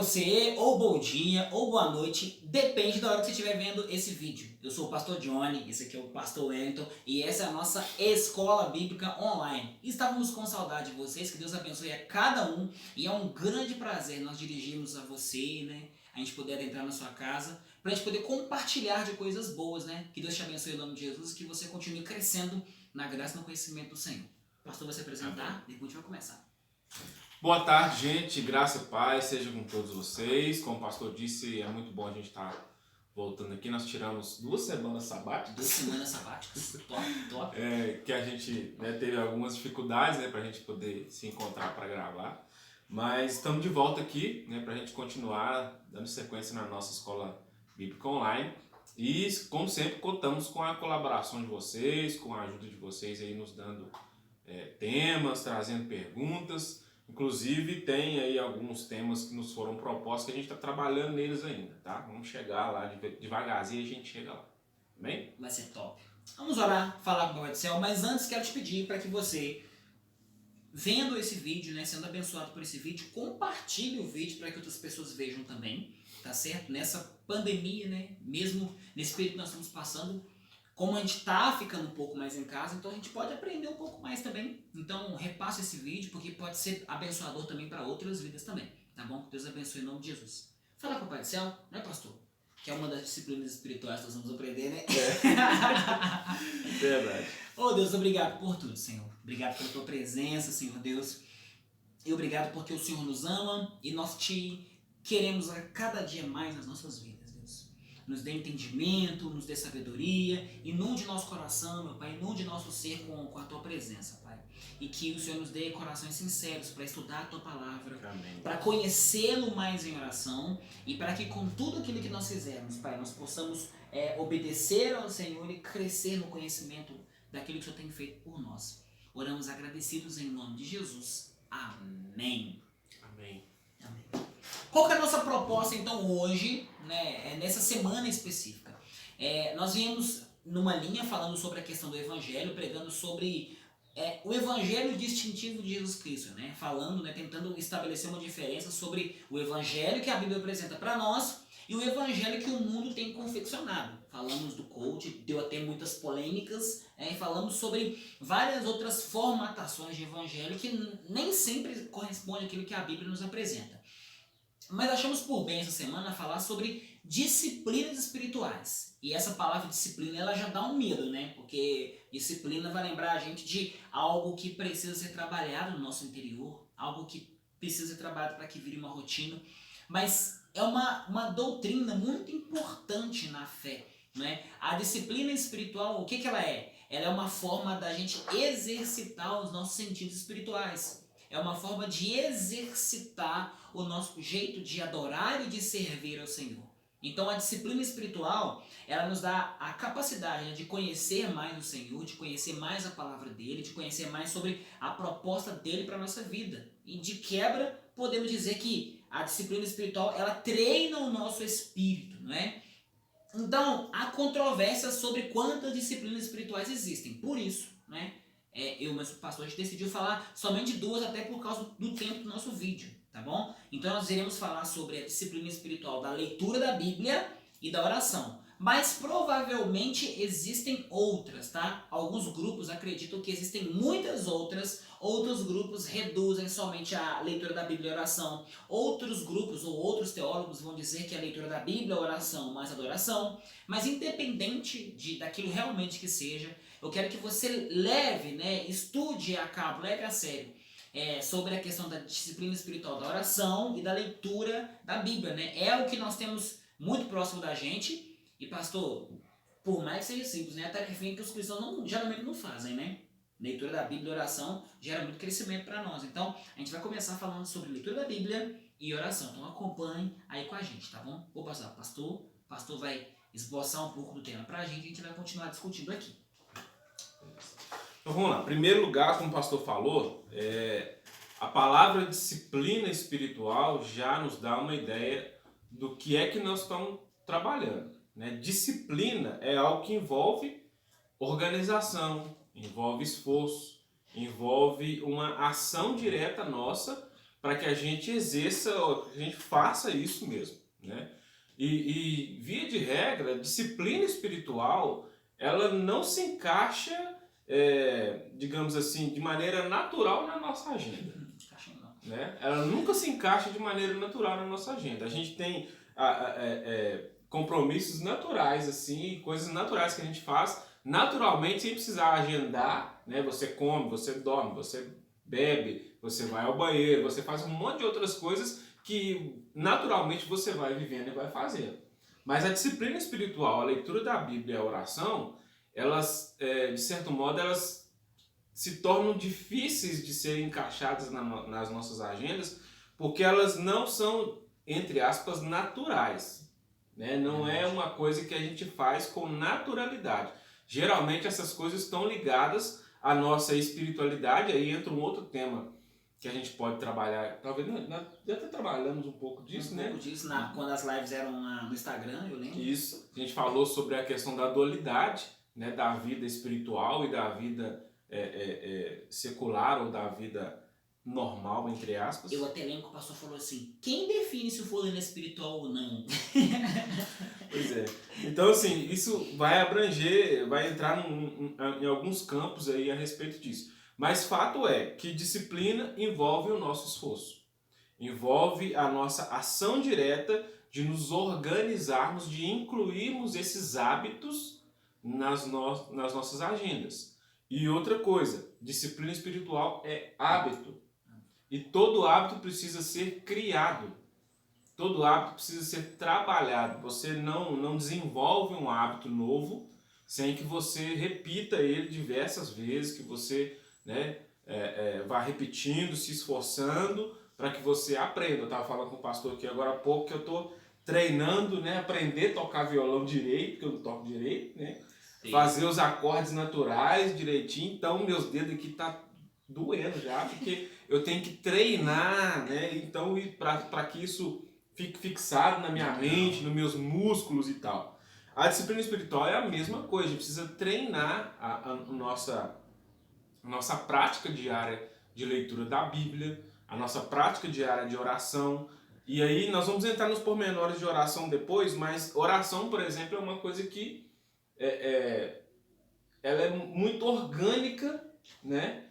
você, ou bom dia, ou boa noite, depende da hora que você estiver vendo esse vídeo. Eu sou o Pastor Johnny, esse aqui é o Pastor Wellington, e essa é a nossa Escola Bíblica Online. Estávamos com saudade de vocês, que Deus abençoe a cada um, e é um grande prazer nós dirigirmos a você, né? A gente poder entrar na sua casa, para a gente poder compartilhar de coisas boas, né? Que Deus te abençoe em nome de Jesus, que você continue crescendo na graça e no conhecimento do Senhor. O pastor vai se apresentar, depois a gente vai começar. Boa tarde, gente. Graça e paz seja com todos vocês. Como o pastor disse, é muito bom a gente estar voltando aqui. Nós tiramos 2 semanas sabáticas. 2 semanas sabáticas, top. Que a gente teve algumas dificuldades para a gente poder se encontrar para gravar. Mas estamos de volta aqui para a gente continuar dando sequência na nossa Escola Bíblica Online. E, como sempre, contamos com a colaboração de vocês, com a ajuda de vocês aí nos dando temas, trazendo perguntas. Inclusive, tem aí alguns temas que nos foram propostos que a gente está trabalhando neles ainda, tá? Vamos chegar lá, devagarzinho a gente chega lá. Amém? Vai ser top. Vamos orar, falar com o Papai do Céu, mas antes quero te pedir para que você, vendo esse vídeo, né, sendo abençoado por esse vídeo, compartilhe o vídeo para que outras pessoas vejam também, tá certo? Nessa pandemia, né, mesmo nesse período que nós estamos passando, como a gente tá ficando um pouco mais em casa, então a gente pode aprender um pouco mais também. Então repasse esse vídeo, porque pode ser abençoador também para outras vidas também, tá bom? Deus abençoe em nome de Jesus. Fala com o Pai do Céu, né, pastor? Que é uma das disciplinas espirituais que nós vamos aprender, né? Verdade. Oh Deus, obrigado por tudo, Senhor. Obrigado pela tua presença, Senhor Deus. E obrigado porque o Senhor nos ama e nós te queremos a cada dia mais nas nossas vidas. Nos dê entendimento, nos dê sabedoria, inunde nosso coração, meu Pai, inunde nosso ser com a Tua presença, Pai. E que o Senhor nos dê corações sinceros para estudar a Tua palavra, para conhecê-lo mais em oração e para que com tudo aquilo que nós fizermos, Pai, nós possamos obedecer ao Senhor e crescer no conhecimento daquilo que o Senhor tem feito por nós. Oramos agradecidos em nome de Jesus. Amém. Amém. Qual que é a nossa proposta então hoje, né, nessa semana específica? Nós viemos numa linha falando sobre a questão do Evangelho, pregando sobre o Evangelho distintivo de Jesus Cristo, né? Falando, né, tentando estabelecer uma diferença sobre o Evangelho que a Bíblia apresenta para nós e o Evangelho que o mundo tem confeccionado. Falamos do coach, deu até muitas polêmicas, e falamos sobre várias outras formatações de Evangelho que nem sempre correspondem àquilo que a Bíblia nos apresenta. Mas achamos por bem essa semana falar sobre disciplinas espirituais. E essa palavra disciplina, ela já dá um medo, né? Porque disciplina vai lembrar a gente de algo que precisa ser trabalhado no nosso interior, algo que precisa ser trabalhado para que vire uma rotina. Mas é uma doutrina muito importante na fé, né? A disciplina espiritual, o que ela é? Ela é uma forma da gente exercitar os nossos sentidos espirituais. É uma forma de exercitar o nosso jeito de adorar e de servir ao Senhor. Então a disciplina espiritual, ela nos dá a capacidade de conhecer mais o Senhor, de conhecer mais a palavra dele, de conhecer mais sobre a proposta dele para a nossa vida. E de quebra, podemos dizer que a disciplina espiritual, ela treina o nosso espírito, não é? Então, há controvérsia sobre quantas disciplinas espirituais existem. Por isso, né? Eu, mas o pastor, a gente decidiu falar somente 2, até por causa do tempo do nosso vídeo, tá bom? Então nós iremos falar sobre a disciplina espiritual da leitura da Bíblia e da oração. Mas provavelmente existem outras, tá? Alguns grupos acreditam que existem muitas outras, outros grupos reduzem somente a leitura da Bíblia e a oração. Outros grupos ou outros teólogos vão dizer que a leitura da Bíblia é oração mais adoração. Mas independente daquilo realmente que seja, eu quero que você leve, né, estude a cabo, leve a sério sobre a questão da disciplina espiritual da oração e da leitura da Bíblia, né? É o que nós temos muito próximo da gente. E pastor, por mais que seja simples, né, a tarefinha que os cristãos geralmente não fazem, né? Leitura da Bíblia e oração gera muito crescimento para nós. Então, a gente vai começar falando sobre leitura da Bíblia e oração. Então acompanhe aí com a gente, tá bom? Vou passar o pastor vai esboçar um pouco do tema pra gente e a gente vai continuar discutindo aqui. Então vamos lá. Em primeiro lugar, como o pastor falou, a palavra disciplina espiritual já nos dá uma ideia do que é que nós estamos trabalhando, né? Disciplina é algo que envolve organização, envolve esforço, envolve uma ação direta nossa para que a gente exerça, que a gente faça isso mesmo, né? E via de regra, a disciplina espiritual, ela não se encaixa, digamos assim, de maneira natural na nossa agenda, né? Ela nunca se encaixa de maneira natural na nossa agenda. A gente tem compromissos naturais, assim, coisas naturais que a gente faz naturalmente sem precisar agendar, né? Você come, você dorme, você bebe, você vai ao banheiro, você faz um monte de outras coisas que naturalmente você vai vivendo e vai fazendo. Mas a disciplina espiritual, a leitura da Bíblia e a oração, elas, de certo modo, elas se tornam difíceis de serem encaixadas nas nossas agendas, porque elas não são, entre aspas, naturais, né? Não é uma coisa que a gente faz com naturalidade. Geralmente essas coisas estão ligadas à nossa espiritualidade, aí entra um outro tema que a gente pode trabalhar, talvez já até trabalhamos um pouco disso, né? Quando as lives eram no Instagram, eu lembro. Isso, a gente falou sobre a questão da dualidade, né? Da vida espiritual e da vida secular ou da vida normal, entre aspas. Eu até lembro que o pastor falou assim, quem define se o fulano é espiritual ou não? Pois é. Então, assim, isso vai abranger, vai entrar em alguns campos aí a respeito disso. Mas fato é que disciplina envolve o nosso esforço. Envolve a nossa ação direta de nos organizarmos, de incluirmos esses hábitos nas nossas agendas. E outra coisa, disciplina espiritual é hábito. E todo hábito precisa ser criado. Todo hábito precisa ser trabalhado. Você não desenvolve um hábito novo sem que você repita ele diversas vezes, que você, né, vá repetindo, se esforçando para que você aprenda. Eu estava falando com o pastor aqui agora há pouco que eu estou treinando, né, aprender a tocar violão direito, porque eu não toco direito, né? Sim. Fazer os acordes naturais direitinho. Então meus dedos aqui tá doendo já, porque eu tenho que treinar, né? Então, para que isso fique fixado na minha mente, nos meus músculos e tal. A disciplina espiritual é a mesma coisa, a gente precisa treinar a nossa prática diária de leitura da Bíblia, a nossa prática diária de oração. E aí nós vamos entrar nos pormenores de oração depois, mas oração, por exemplo, é uma coisa que ela é muito orgânica, né?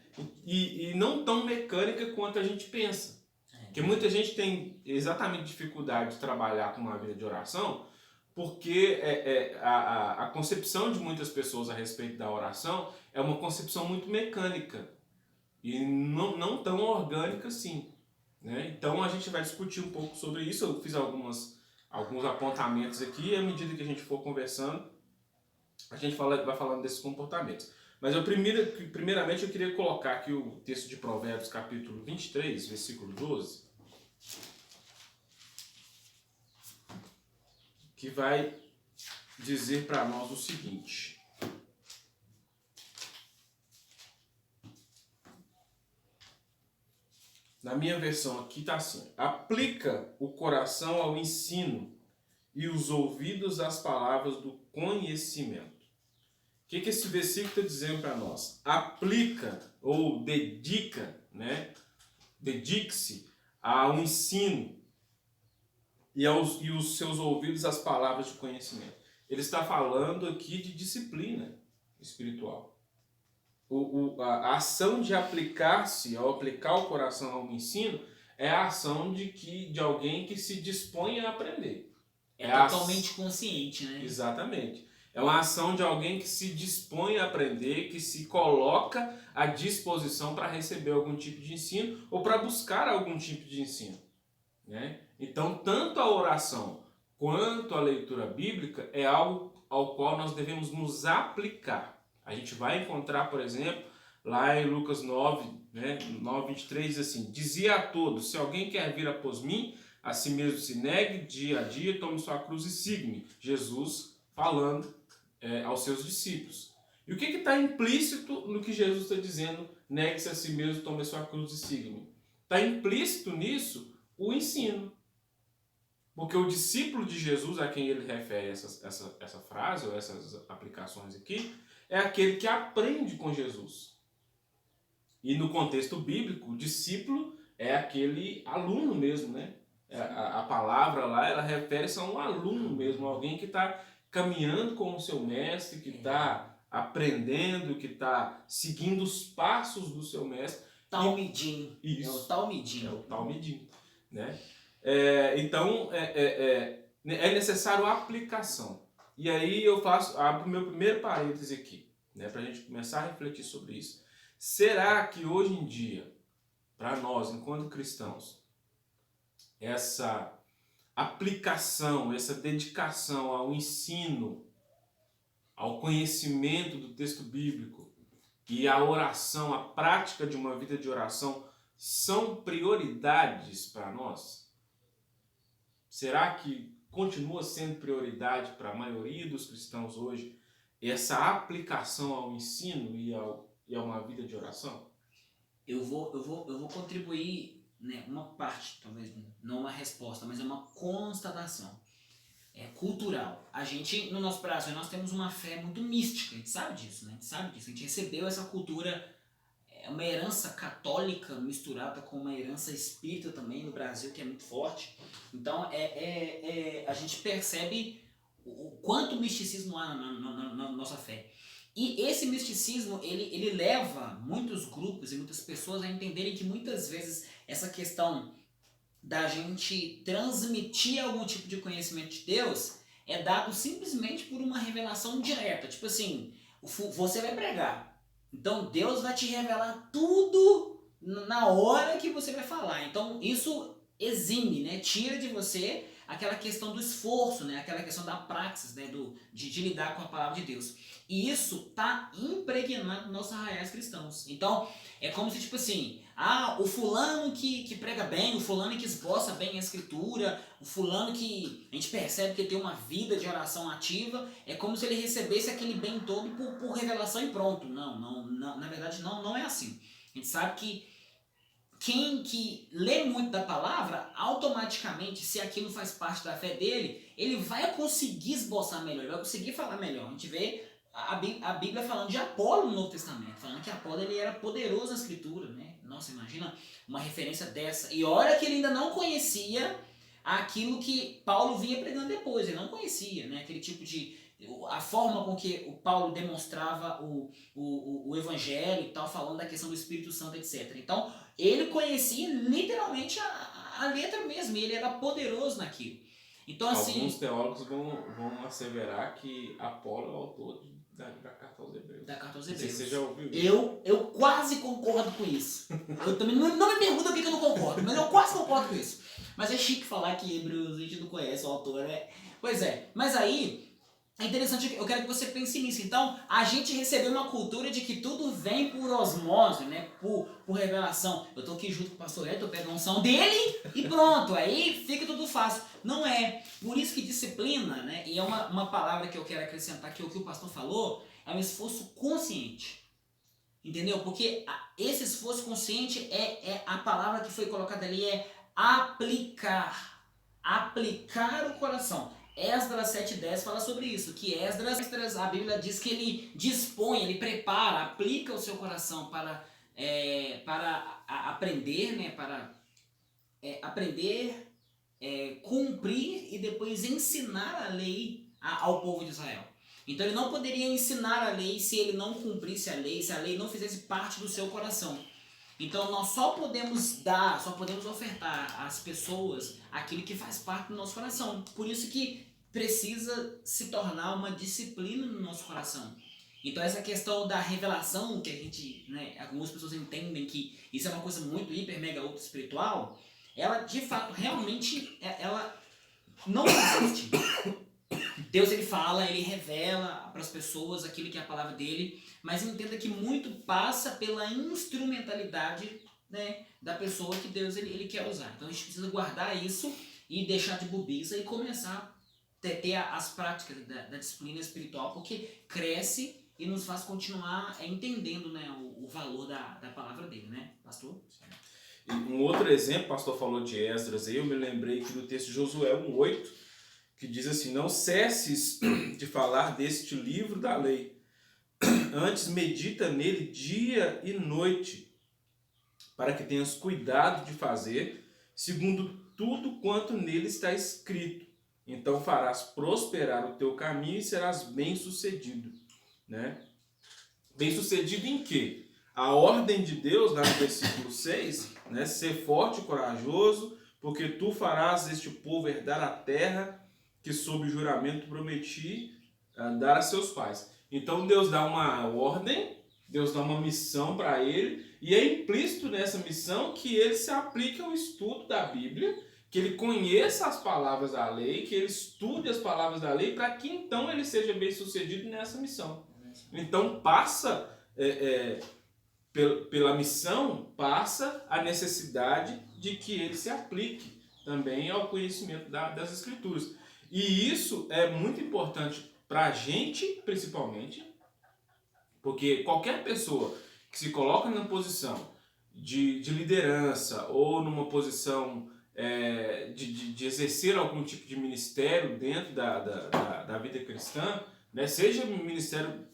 E não tão mecânica quanto a gente pensa. Porque muita gente tem exatamente dificuldade de trabalhar com uma vida de oração, porque a concepção de muitas pessoas a respeito da oração é uma concepção muito mecânica e não tão orgânica assim, né? Então a gente vai discutir um pouco sobre isso. Eu fiz alguns apontamentos aqui e à medida que a gente for conversando, a gente vai falando desses comportamentos. Mas primeiramente eu queria colocar aqui o texto de Provérbios, capítulo 23, versículo 12, que vai dizer para nós o seguinte: na minha versão aqui está assim: aplica o coração ao ensino e os ouvidos às palavras do conhecimento. O que esse versículo está dizendo para nós? Aplica ou dedica, né? Dedique-se ao ensino e os seus ouvidos às palavras de conhecimento. Ele está falando aqui de disciplina espiritual. A ação de aplicar-se, ao aplicar o coração ao ensino, é a ação de alguém que se dispõe a aprender. É totalmente consciente, né? Exatamente. É uma ação de alguém que se dispõe a aprender, que se coloca à disposição para receber algum tipo de ensino ou para buscar algum tipo de ensino, né? Então, tanto a oração quanto a leitura bíblica é algo ao qual nós devemos nos aplicar. A gente vai encontrar, por exemplo, lá em Lucas 9, né, 9:23, diz assim: dizia a todos, se alguém quer vir após mim, a si mesmo se negue dia a dia, tome sua cruz e siga-me. Jesus falando aos seus discípulos. E o que está implícito no que Jesus está dizendo? Negue-se a si mesmo, tome sua cruz e siga-me. Está implícito nisso o ensino. Porque o discípulo de Jesus, a quem ele refere essa frase, ou essas aplicações aqui, é aquele que aprende com Jesus. E no contexto bíblico, o discípulo é aquele aluno mesmo, né? A palavra lá, ela refere-se a um aluno mesmo, alguém que está caminhando com o seu mestre, que está aprendendo, que está seguindo os passos do seu mestre. Talmidim. Isso. É o talmidim. É o talmidim, né? Então, é necessário aplicação. E aí eu abro meu primeiro parêntese aqui, né, para a gente começar a refletir sobre isso. Será que hoje em dia, para nós, enquanto cristãos, essa aplicação, essa dedicação ao ensino, ao conhecimento do texto bíblico e à oração, a prática de uma vida de oração, são prioridades para nós? Será que continua sendo prioridade para a maioria dos cristãos hoje essa aplicação ao ensino e a uma vida de oração? Eu vou contribuir, né, uma parte, talvez não uma resposta, mas é uma constatação. É cultural. A gente, no nosso Brasil, nós temos uma fé muito mística, a gente sabe disso, né? A gente recebeu essa cultura, uma herança católica misturada com uma herança espírita também no Brasil, que é muito forte. Então, a gente percebe o quanto misticismo há na nossa fé. E esse misticismo, ele leva muitos grupos e muitas pessoas a entenderem que muitas vezes essa questão da gente transmitir algum tipo de conhecimento de Deus é dado simplesmente por uma revelação direta. Tipo assim, você vai pregar, então Deus vai te revelar tudo na hora que você vai falar. Então isso exime, né? Tira de você aquela questão do esforço, né? Aquela questão da praxis, né? De lidar com a palavra de Deus. E isso tá impregnado nos nossos arraiais cristãos. Então, é como se, tipo assim, o fulano que prega bem, o fulano que esboça bem a escritura, o fulano que a gente percebe que ele tem uma vida de oração ativa, é como se ele recebesse aquele bem todo por revelação e pronto. Não, na verdade não é assim. A gente sabe que quem que lê muito da palavra, automaticamente, se aquilo faz parte da fé dele, ele vai conseguir esboçar melhor, ele vai conseguir falar melhor. A gente vê a Bíblia falando de Apolo no Novo Testamento, falando que Apolo ele era poderoso na escritura, né? Nossa, imagina uma referência dessa. E olha que ele ainda não conhecia aquilo que Paulo vinha pregando depois, ele não conhecia, né? Aquele tipo de... a forma com que o Paulo demonstrava o evangelho e tal, falando da questão do Espírito Santo, etc. Então, ele conhecia literalmente a letra mesmo, e ele era poderoso naquilo. Então, assim, alguns teólogos vão asseverar que Apolo é o autor da carta aos Hebreus. Da carta aos Hebreus. Você já ouviu isso? Eu quase concordo com isso. Eu também não me pergunta por que eu não concordo, mas eu quase concordo com isso. Mas é chique falar que Hebreus a gente não conhece o autor, né? Pois é, mas aí é interessante, eu quero que você pense nisso. Então, a gente recebeu uma cultura de que tudo vem por osmose, né? Por revelação. Eu tô aqui junto com o pastor Hélio, eu pego a unção dele e pronto, aí fica tudo fácil. Não é. Por isso que disciplina, né? E é uma palavra que eu quero acrescentar que o que o pastor falou é um esforço consciente. Entendeu? Porque esse esforço consciente é a palavra que foi colocada ali, é aplicar. Aplicar o coração. Esdras 7:10 fala sobre isso, que Esdras, a Bíblia diz que ele dispõe, ele prepara, aplica o seu coração para aprender, né, para aprender, cumprir e depois ensinar a lei ao povo de Israel. Então ele não poderia ensinar a lei se ele não cumprisse a lei, se a lei não fizesse parte do seu coração. Então nós só podemos ofertar às pessoas aquilo que faz parte do nosso coração. Por isso que precisa se tornar uma disciplina no nosso coração. Então essa questão da revelação, que a gente, né, algumas pessoas entendem que isso é uma coisa muito hiper, mega, ultra espiritual, ela de fato, realmente, ela não existe. Deus ele fala, ele revela para as pessoas aquilo que é a palavra dele, mas entenda que muito passa pela instrumentalidade, né, da pessoa que Deus ele quer usar. Então a gente precisa guardar isso e deixar de bobiça e começar a ter as práticas da disciplina espiritual, porque cresce e nos faz continuar entendendo, né, o valor da palavra dele, né, pastor? E um outro exemplo, o pastor falou de Esdras, aí eu me lembrei aqui do texto de Josué 1:8, que diz assim: não cesses de falar deste livro da lei, antes medita nele dia e noite, para que tenhas cuidado de fazer, segundo tudo quanto nele está escrito. Então farás prosperar o teu caminho e serás bem-sucedido, né? Bem-sucedido em quê? A ordem de Deus, lá no versículo 6, né? Ser forte e corajoso, porque tu farás este povo herdar a terra que sob juramento prometi dar a seus pais. Então Deus dá uma ordem, Deus dá uma missão para ele, e é implícito nessa missão que ele se aplique ao estudo da Bíblia, que ele conheça as palavras da lei, que ele estude as palavras da lei, para que então ele seja bem sucedido nessa missão. Então passa, pela missão, passa a necessidade de que ele se aplique também ao conhecimento das Escrituras. E isso é muito importante para a gente, principalmente, porque qualquer pessoa que se coloca numa posição de liderança ou numa posição de exercer algum tipo de ministério dentro da vida cristã, né, seja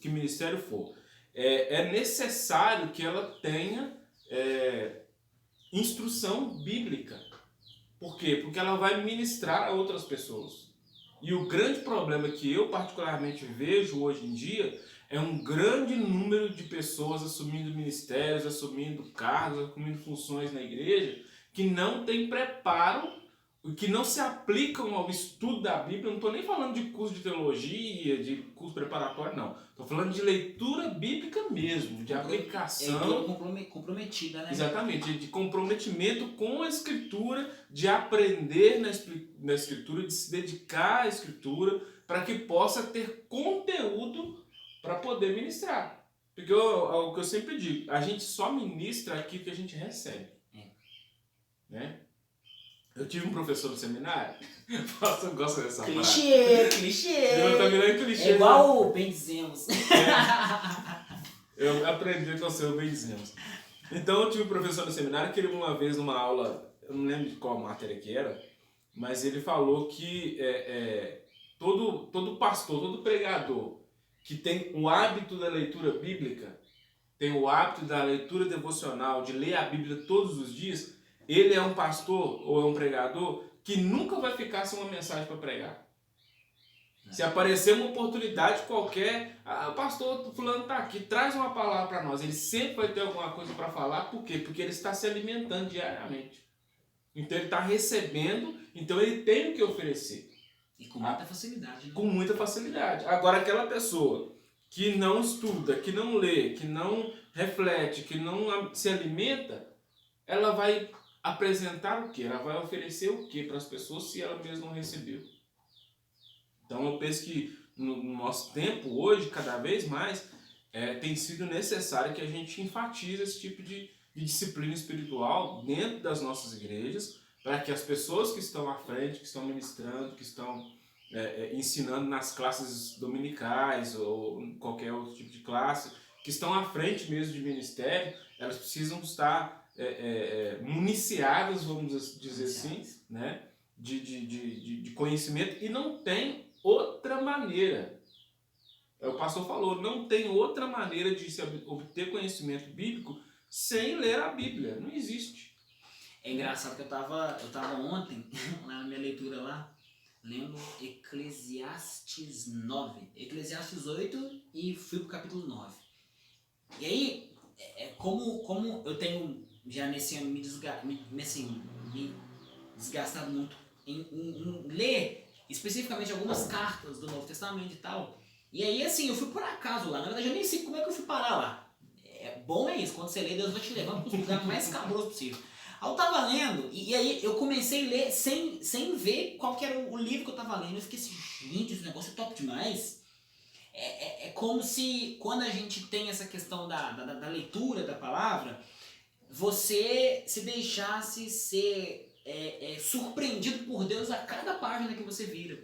que ministério for, é necessário que ela tenha instrução bíblica. Por quê? Porque ela vai ministrar a outras pessoas. E o grande problema que eu particularmente vejo hoje em dia é um grande número de pessoas assumindo ministérios, assumindo cargos, assumindo funções na igreja, que não tem preparo, que não se aplicam ao estudo da Bíblia. Não estou nem falando de curso de teologia, de curso preparatório, não. Estou falando de leitura bíblica mesmo, de aplicação. Comprometida, né? Exatamente, de comprometimento com a Escritura, de aprender na Escritura, de se dedicar à Escritura, para que possa ter conteúdo para poder ministrar. Porque o que eu sempre digo, a gente só ministra aquilo que a gente recebe. Né? Eu tive um professor no seminário. Nossa, eu gosto dessa frase. Clichê! Eu também não é clichê. É igual o benzemos. Eu aprendi com o seu benzemos. Então eu tive um professor no seminário que ele uma vez numa aula, eu não lembro de qual matéria que era, mas ele falou que todo pastor, todo pregador que tem o hábito da leitura bíblica, tem o hábito da leitura devocional, de ler a Bíblia todos os dias, ele é um pastor ou é um pregador que nunca vai ficar sem uma mensagem para pregar. Se aparecer uma oportunidade qualquer, o pastor fulano está aqui, traz uma palavra para nós. Ele sempre vai ter alguma coisa para falar. Por quê? Porque ele está se alimentando diariamente. Então ele está recebendo, então ele tem o que oferecer. E com muita facilidade. Né? Com muita facilidade. Agora aquela pessoa que não estuda, que não lê, que não reflete, que não se alimenta, ela vai apresentar o quê? Ela vai oferecer o quê para as pessoas se ela mesma não recebeu? Então eu penso que no nosso tempo hoje, cada vez mais, tem sido necessário que a gente enfatize esse tipo de disciplina espiritual dentro das nossas igrejas, para que as pessoas que estão à frente, que estão ministrando, que estão ensinando nas classes dominicais ou em qualquer outro tipo de classe, que estão à frente mesmo de ministério, elas precisam estar municiadas, vamos dizer assim, né? de conhecimento, e não tem outra maneira. O pastor falou, não tem outra maneira de se obter conhecimento bíblico sem ler a Bíblia. Não existe. É engraçado que eu tava ontem, na minha leitura lá, lendo Eclesiastes 9. Eclesiastes 8 e fui pro capítulo 9. E aí, como eu tenho já nesse ano me desgastado muito em ler especificamente algumas cartas do Novo Testamento e tal. E aí, assim, eu fui por acaso lá. Na verdade, eu nem sei como é que eu fui parar lá. Bom é isso, quando você lê, Deus vai te levando para os lugares mais cabrosos possível. Aí eu tava lendo, e aí eu comecei a ler sem ver qual que era o livro que eu tava lendo. Eu fiquei assim, gente, esse negócio é top demais. É como se, quando a gente tem essa questão da leitura da palavra, você se deixasse ser surpreendido por Deus a cada página que você vira.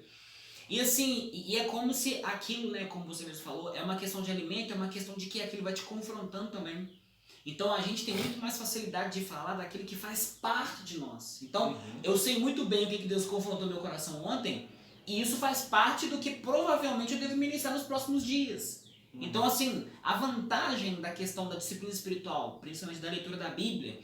E assim, é como se aquilo, né, como você mesmo falou, é uma questão de alimento, é uma questão de que aquilo vai te confrontando também. Então a gente tem muito mais facilidade de falar daquilo que faz parte de nós. Então eu sei muito bem o que Deus confrontou meu coração ontem, e isso faz parte do que provavelmente eu devo ministrar nos próximos dias. Então assim, a vantagem da questão da disciplina espiritual, principalmente da leitura da Bíblia,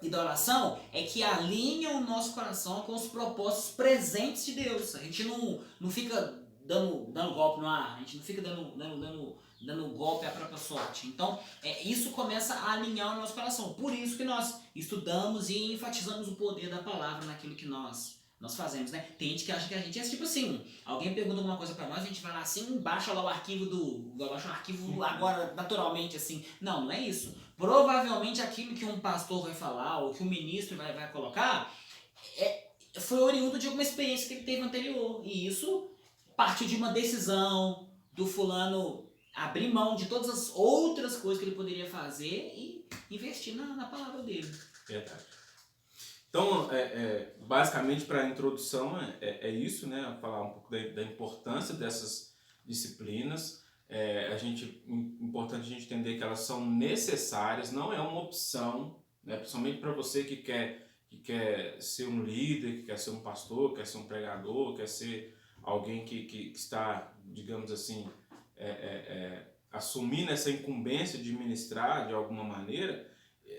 e da oração é que alinham o nosso coração com os propósitos presentes de Deus. A gente não fica dando golpe no ar, a gente não fica dando golpe à própria sorte. Então, isso começa a alinhar o nosso coração. Por isso que nós estudamos e enfatizamos o poder da palavra naquilo que nós fazemos, né? Tem gente que acha que a gente é tipo assim, alguém pergunta alguma coisa pra nós, a gente vai lá assim, baixa lá o arquivo agora naturalmente assim. Não é isso. Provavelmente aquilo que um pastor vai falar ou que um ministro vai colocar foi oriundo de alguma experiência que ele teve anterior. E isso partiu de uma decisão do fulano abrir mão de todas as outras coisas que ele poderia fazer e investir na palavra dele. Verdade. Então, basicamente, para a introdução, é isso, né? Falar um pouco da importância dessas disciplinas. Importante a gente entender que elas são necessárias, não é uma opção, né? Principalmente para você que quer ser um líder, que quer ser um pastor, quer ser um pregador, quer ser alguém que está, digamos assim, assumindo essa incumbência de ministrar de alguma maneira.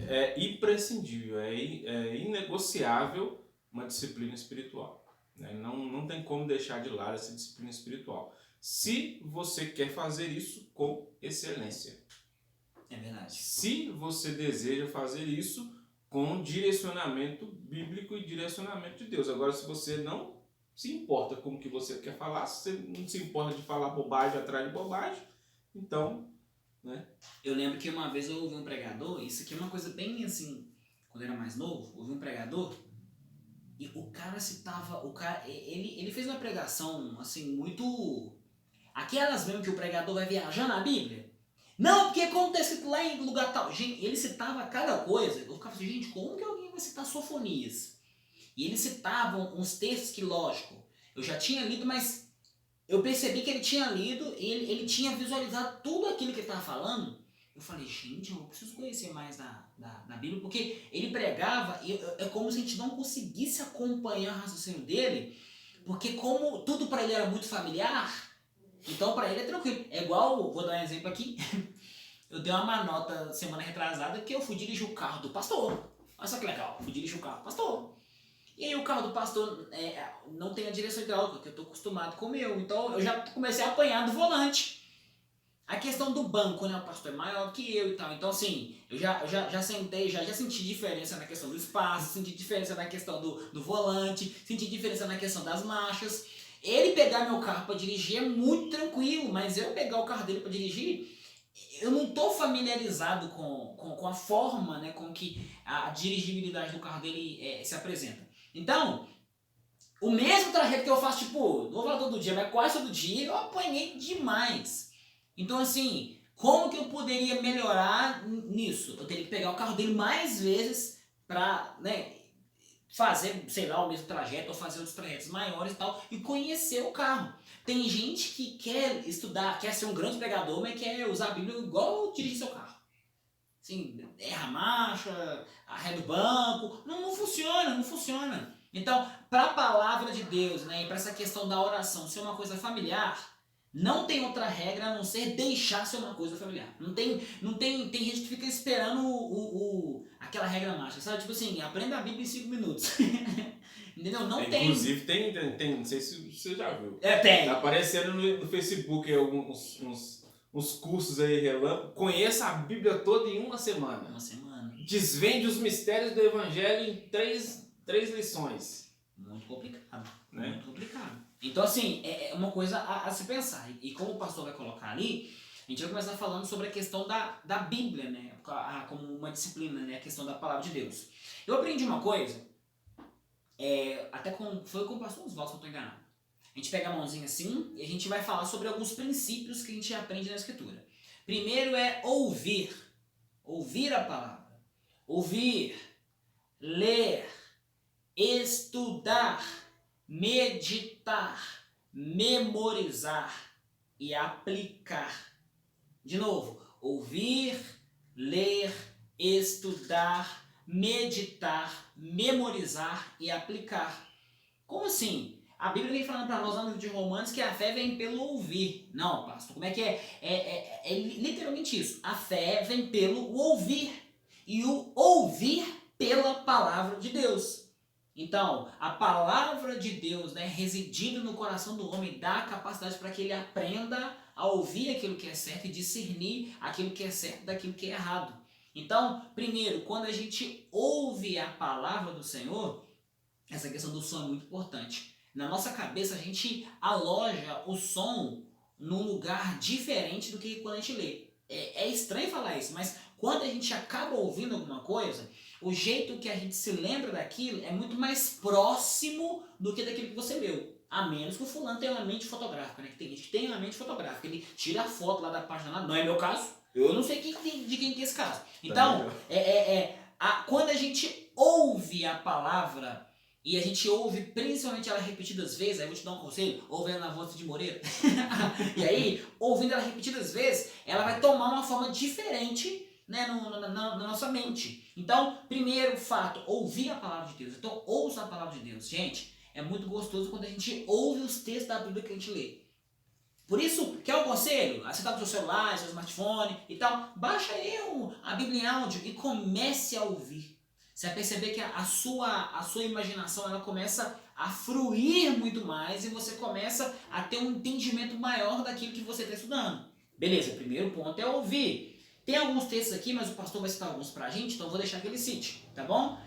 É imprescindível, é inegociável uma disciplina espiritual, né? Não tem como deixar de lado essa disciplina espiritual, se você quer fazer isso com excelência. É verdade. Se você deseja fazer isso com direcionamento bíblico e direcionamento de Deus. Agora, se você não se importa com o que você quer falar, se você não se importa de falar bobagem atrás de bobagem, então... né? Eu lembro que uma vez eu ouvi um pregador, isso aqui é uma coisa bem assim, quando eu era mais novo, ouvi um pregador e o cara ele fez uma pregação assim muito, aquelas mesmo que o pregador vai viajar na Bíblia. Não, porque como está escrito lá em lugar tal, gente, ele citava cada coisa, eu ficava assim, gente, como que alguém vai citar Sofonias? E eles citavam uns textos que, lógico, eu já tinha lido, mas eu percebi que ele tinha lido e ele tinha visualizado tudo aquilo que ele estava falando. Eu falei, gente, eu preciso conhecer mais da Bíblia, porque ele pregava e é como se a gente não conseguisse acompanhar o raciocínio dele, porque como tudo para ele era muito familiar, então para ele é tranquilo. É igual, vou dar um exemplo aqui, eu dei uma manota semana retrasada que eu fui dirigir o carro do pastor. Olha só que legal, fui dirigir o carro do pastor. E aí o carro do pastor não tem a direção hidráulica, que eu estou acostumado com o meu. Então eu já comecei a apanhar do volante. A questão do banco, né? O pastor é maior que eu e tal. Então assim, eu já sentei, já senti diferença na questão do espaço, senti diferença na questão do volante, senti diferença na questão das marchas. Ele pegar meu carro para dirigir é muito tranquilo, mas eu pegar o carro dele para dirigir, eu não estou familiarizado com a forma, né, com que a dirigibilidade do carro dele se apresenta. Então, o mesmo trajeto que eu faço, tipo, não vou falar todo dia, mas quase todo dia, eu apanhei demais. Então, assim, como que eu poderia melhorar nisso? Eu teria que pegar o carro dele mais vezes pra, né, fazer, sei lá, o mesmo trajeto ou fazer outros trajetos maiores e tal, e conhecer o carro. Tem gente que quer estudar, quer ser um grande pregador, mas quer usar a Bíblia igual dirigir seu carro. Assim, erra a marcha, arreda o banco, não funciona. Então, para a palavra de Deus, né, e para essa questão da oração ser uma coisa familiar, não tem outra regra a não ser deixar ser uma coisa familiar. Tem gente que fica esperando aquela regra mágica, sabe? Tipo assim, aprenda a Bíblia em 5 minutos. Entendeu? Não tem. Inclusive, tem, não sei se você já viu. Tem. Tá aparecendo no Facebook uns cursos aí relâmpago. Conheça a Bíblia toda em uma semana. Desvende os mistérios do Evangelho em três lições. Muito complicado. Né? Muito complicado. Então, assim, é uma coisa a se pensar. E como o pastor vai colocar ali, a gente vai começar falando sobre a questão da Bíblia, né? Como uma disciplina, né? A questão da palavra de Deus. Eu aprendi uma coisa, foi com o pastor Oswaldo, se eu não estou enganado. A gente pega a mãozinha assim e a gente vai falar sobre alguns princípios que a gente aprende na Escritura. Primeiro é ouvir. Ouvir a palavra. Ouvir, ler, estudar, meditar, memorizar e aplicar. De novo, ouvir, ler, estudar, meditar, memorizar e aplicar. Como assim? A Bíblia vem falando para nós no livro de Romanos que a fé vem pelo ouvir. Não, pastor, como é que é? É literalmente isso. A fé vem pelo ouvir. E o ouvir pela palavra de Deus. Então, a palavra de Deus, né, residindo no coração do homem, dá a capacidade para que ele aprenda a ouvir aquilo que é certo e discernir aquilo que é certo daquilo que é errado. Então, primeiro, quando a gente ouve a palavra do Senhor, essa questão do som é muito importante. Na nossa cabeça, a gente aloja o som num lugar diferente do que quando a gente lê. É estranho falar isso, mas quando a gente acaba ouvindo alguma coisa, o jeito que a gente se lembra daquilo é muito mais próximo do que daquilo que você leu. A menos que o fulano tenha uma mente fotográfica, né? Que tem gente que tem uma mente fotográfica, ele tira a foto lá da página, não é meu caso, eu não sei de quem que é esse caso. Então, quando a gente ouve a palavra, e a gente ouve principalmente ela repetidas vezes, aí eu vou te dar um conselho, ouve ela na voz de Moreira, e aí, ouvindo ela repetidas vezes, ela vai tomar uma forma diferente, né, na nossa mente. Então, primeiro fato, ouvir a palavra de Deus. Então, ouça a palavra de Deus. Gente, é muito gostoso quando a gente ouve os textos da Bíblia que a gente lê. Por isso, quer um conselho? Você está com o seu celular, seu smartphone e tal, baixa aí a Bíblia em áudio e comece a ouvir. Você vai perceber que a sua imaginação ela começa a fruir muito mais e você começa a ter um entendimento maior daquilo que você está estudando. Beleza, primeiro ponto é ouvir. Tem alguns textos aqui, mas o pastor vai citar alguns pra gente, então eu vou deixar que ele cite, tá bom?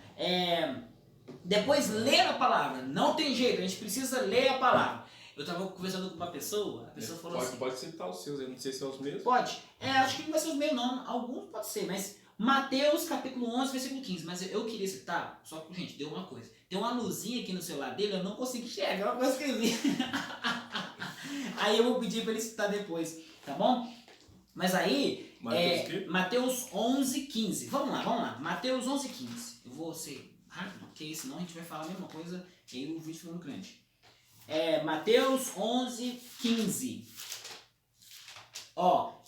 Depois, ler a palavra. Não tem jeito, a gente precisa ler a palavra. Eu estava conversando com uma pessoa, a pessoa falou assim... Pode citar os seus, eu não sei se são os mesmos. Pode. Acho que não vai ser os meus não, alguns pode ser, mas... Mateus capítulo 11, versículo 15, mas eu queria citar, só que, gente, deu uma coisa. Tem uma luzinha aqui no celular dele, eu não consigo enxergar, eu não consigo escrever. Aí eu vou pedir para ele citar depois, tá bom? Mas aí, Mateus 11, 15. Vamos lá. Mateus 11, 15. Eu vou ser rápido, porque senão a gente vai falar a mesma coisa e aí o vídeo fica muito grande. Mateus 11, 15.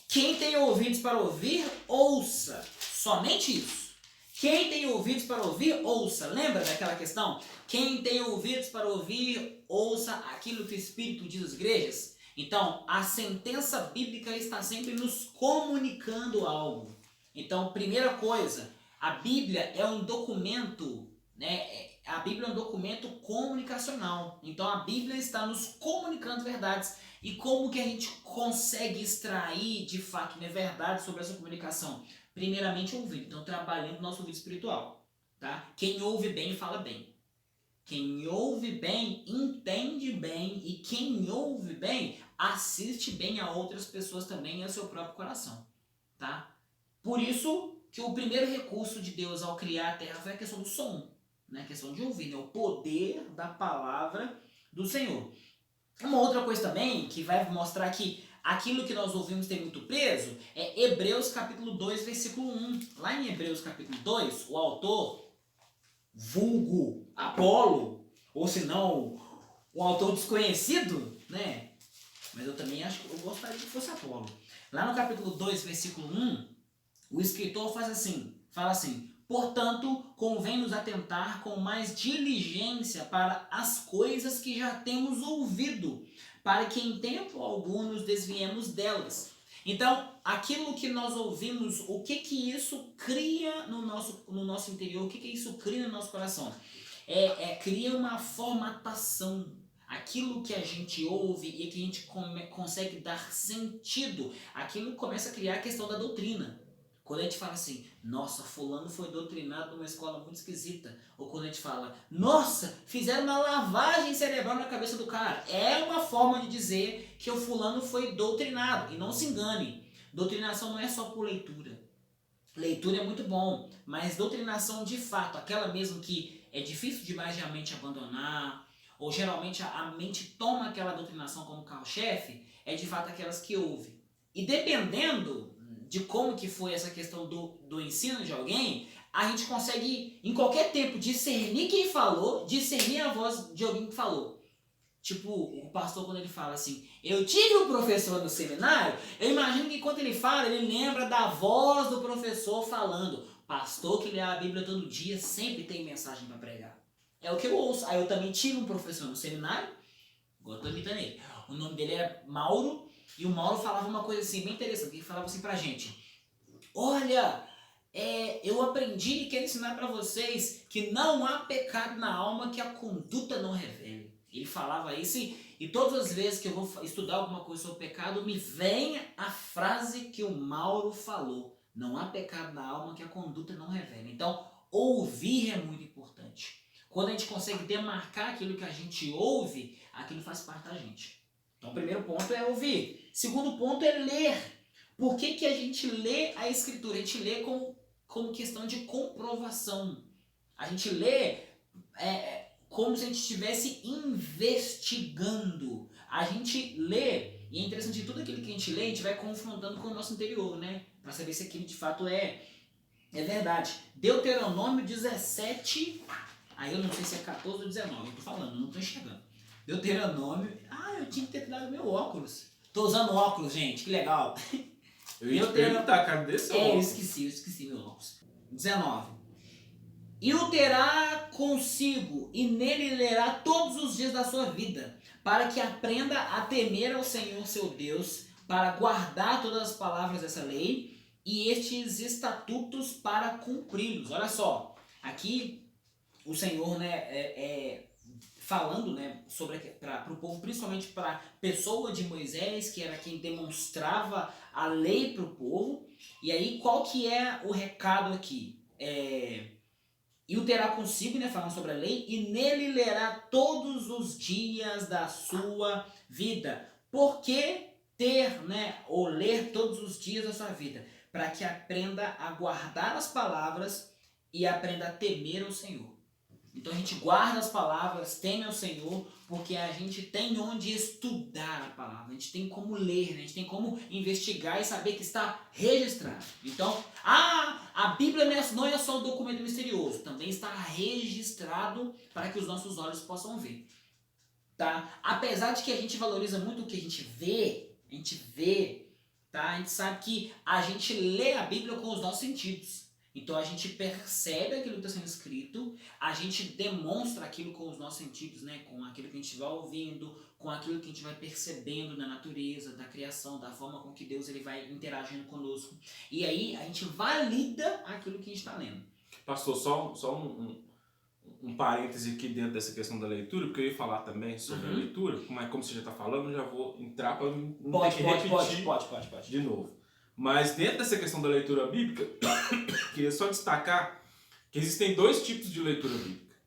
Quem tem ouvidos para ouvir, ouça. Somente isso. Quem tem ouvidos para ouvir, ouça. Lembra daquela questão? Quem tem ouvidos para ouvir, ouça aquilo que o Espírito diz às igrejas. Então, a sentença bíblica está sempre nos comunicando algo. Então, primeira coisa, a Bíblia é um documento, né? A Bíblia é um documento comunicacional. Então, a Bíblia está nos comunicando verdades. E como que a gente consegue extrair, de fato, né, verdade sobre essa comunicação? Primeiramente, ouvindo. Então, trabalhando no nosso ouvido espiritual. Tá? Quem ouve bem, fala bem. Quem ouve bem, entende bem. E quem ouve bem, assiste bem a outras pessoas também e ao seu próprio coração. Tá? Por isso que o primeiro recurso de Deus ao criar a terra foi a questão do som. Né? A questão de ouvir. Né? O poder da palavra do Senhor. Uma outra coisa também que vai mostrar que aquilo que nós ouvimos tem muito peso é Hebreus capítulo 2, versículo 1. Lá em Hebreus capítulo 2, o autor, vulgo Apolo, ou se não, o autor desconhecido, né? Mas eu também acho que eu gostaria que fosse Apolo. Lá no capítulo 2, versículo 1, o escritor fala assim: portanto, convém nos atentar com mais diligência para as coisas que já temos ouvido, para que em tempo algum nos desviemos delas. Então, aquilo que nós ouvimos, o que isso cria no nosso interior, o que isso cria no nosso coração? Cria uma formatação. Aquilo que a gente ouve e que a gente consegue dar sentido, aquilo começa a criar a questão da doutrina. Quando a gente fala assim, nossa, fulano foi doutrinado numa escola muito esquisita. Ou quando a gente fala, nossa, fizeram uma lavagem cerebral na cabeça do cara. É uma forma de dizer que o fulano foi doutrinado. E não se engane, doutrinação não é só por leitura. Leitura é muito bom, mas doutrinação de fato, aquela mesmo que é difícil demais de a mente abandonar, ou geralmente a mente toma aquela doutrinação como carro-chefe, é de fato aquelas que ouve. E dependendo de como que foi essa questão do ensino de alguém, a gente consegue, em qualquer tempo, discernir quem falou, discernir a voz de alguém que falou. Tipo, o pastor, quando ele fala assim, eu tive um professor no seminário, eu imagino que enquanto ele fala, ele lembra da voz do professor falando. Pastor que lê a Bíblia todo dia, sempre tem mensagem para pregar. É o que eu ouço. Aí eu também tive um professor no seminário, agora eu tô imitando ele. O nome dele era Mauro, e o Mauro falava uma coisa assim, bem interessante. Ele falava assim pra gente, olha, eu aprendi e quero ensinar para vocês que não há pecado na alma que a conduta não revele. Ele falava isso e todas as vezes que eu vou estudar alguma coisa sobre pecado, me vem a frase que o Mauro falou. Não há pecado na alma que a conduta não revele. Então, ouvir é muito importante. Quando a gente consegue demarcar aquilo que a gente ouve, aquilo faz parte da gente. Então, o primeiro ponto é ouvir. Segundo ponto é ler. Por que a gente lê a Escritura? A gente lê como questão de comprovação. A gente lê como se a gente estivesse investigando. A gente lê, e é interessante que tudo aquilo que a gente lê, a gente vai confrontando com o nosso interior, né? Para saber se aquilo de fato é verdade. Deuteronômio 17, aí eu não sei se é 14 ou 19, eu tô falando, não tô enxergando. Deuteronômio, eu tinha que ter tirado meu óculos. Tô usando óculos, gente, que legal. Eu ia perguntar, cara, desse óculos. Eu esqueci meu óculos. 19. E o terá consigo, e nele lerá todos os dias da sua vida, para que aprenda a temer ao Senhor seu Deus, para guardar todas as palavras dessa lei e estes estatutos para cumpri-los. Olha só, aqui o Senhor, falando, sobre para o povo, principalmente para a pessoa de Moisés, que era quem demonstrava a lei para o povo. E aí, qual que é o recado aqui? E o terá consigo, falando sobre a lei, e nele lerá todos os dias da sua vida. Por que ter, ou ler todos os dias da sua vida? Para que aprenda a guardar as palavras e aprenda a temer ao Senhor. Então a gente guarda as palavras, teme ao Senhor, porque a gente tem onde estudar a palavra, a gente tem como ler, a gente tem como investigar e saber que está registrado. Então, a Bíblia não é só um documento misterioso, também está registrado para que os nossos olhos possam ver. Tá? Apesar de que a gente valoriza muito o que a gente vê, tá? A gente sabe que a gente lê a Bíblia com os nossos sentidos. Então a gente percebe aquilo que está sendo escrito, a gente demonstra aquilo com os nossos sentidos, com aquilo que a gente vai ouvindo, com aquilo que a gente vai percebendo na natureza, da criação, da forma com que Deus ele vai interagindo conosco. E aí a gente valida aquilo que a gente está lendo. Pastor, só um parêntese aqui dentro dessa questão da leitura, porque eu ia falar também sobre a leitura, mas como você já está falando, eu já vou entrar para não ter que repetir pode. de novo. Mas dentro dessa questão da leitura bíblica, queria só destacar que existem dois tipos de leitura bíblica.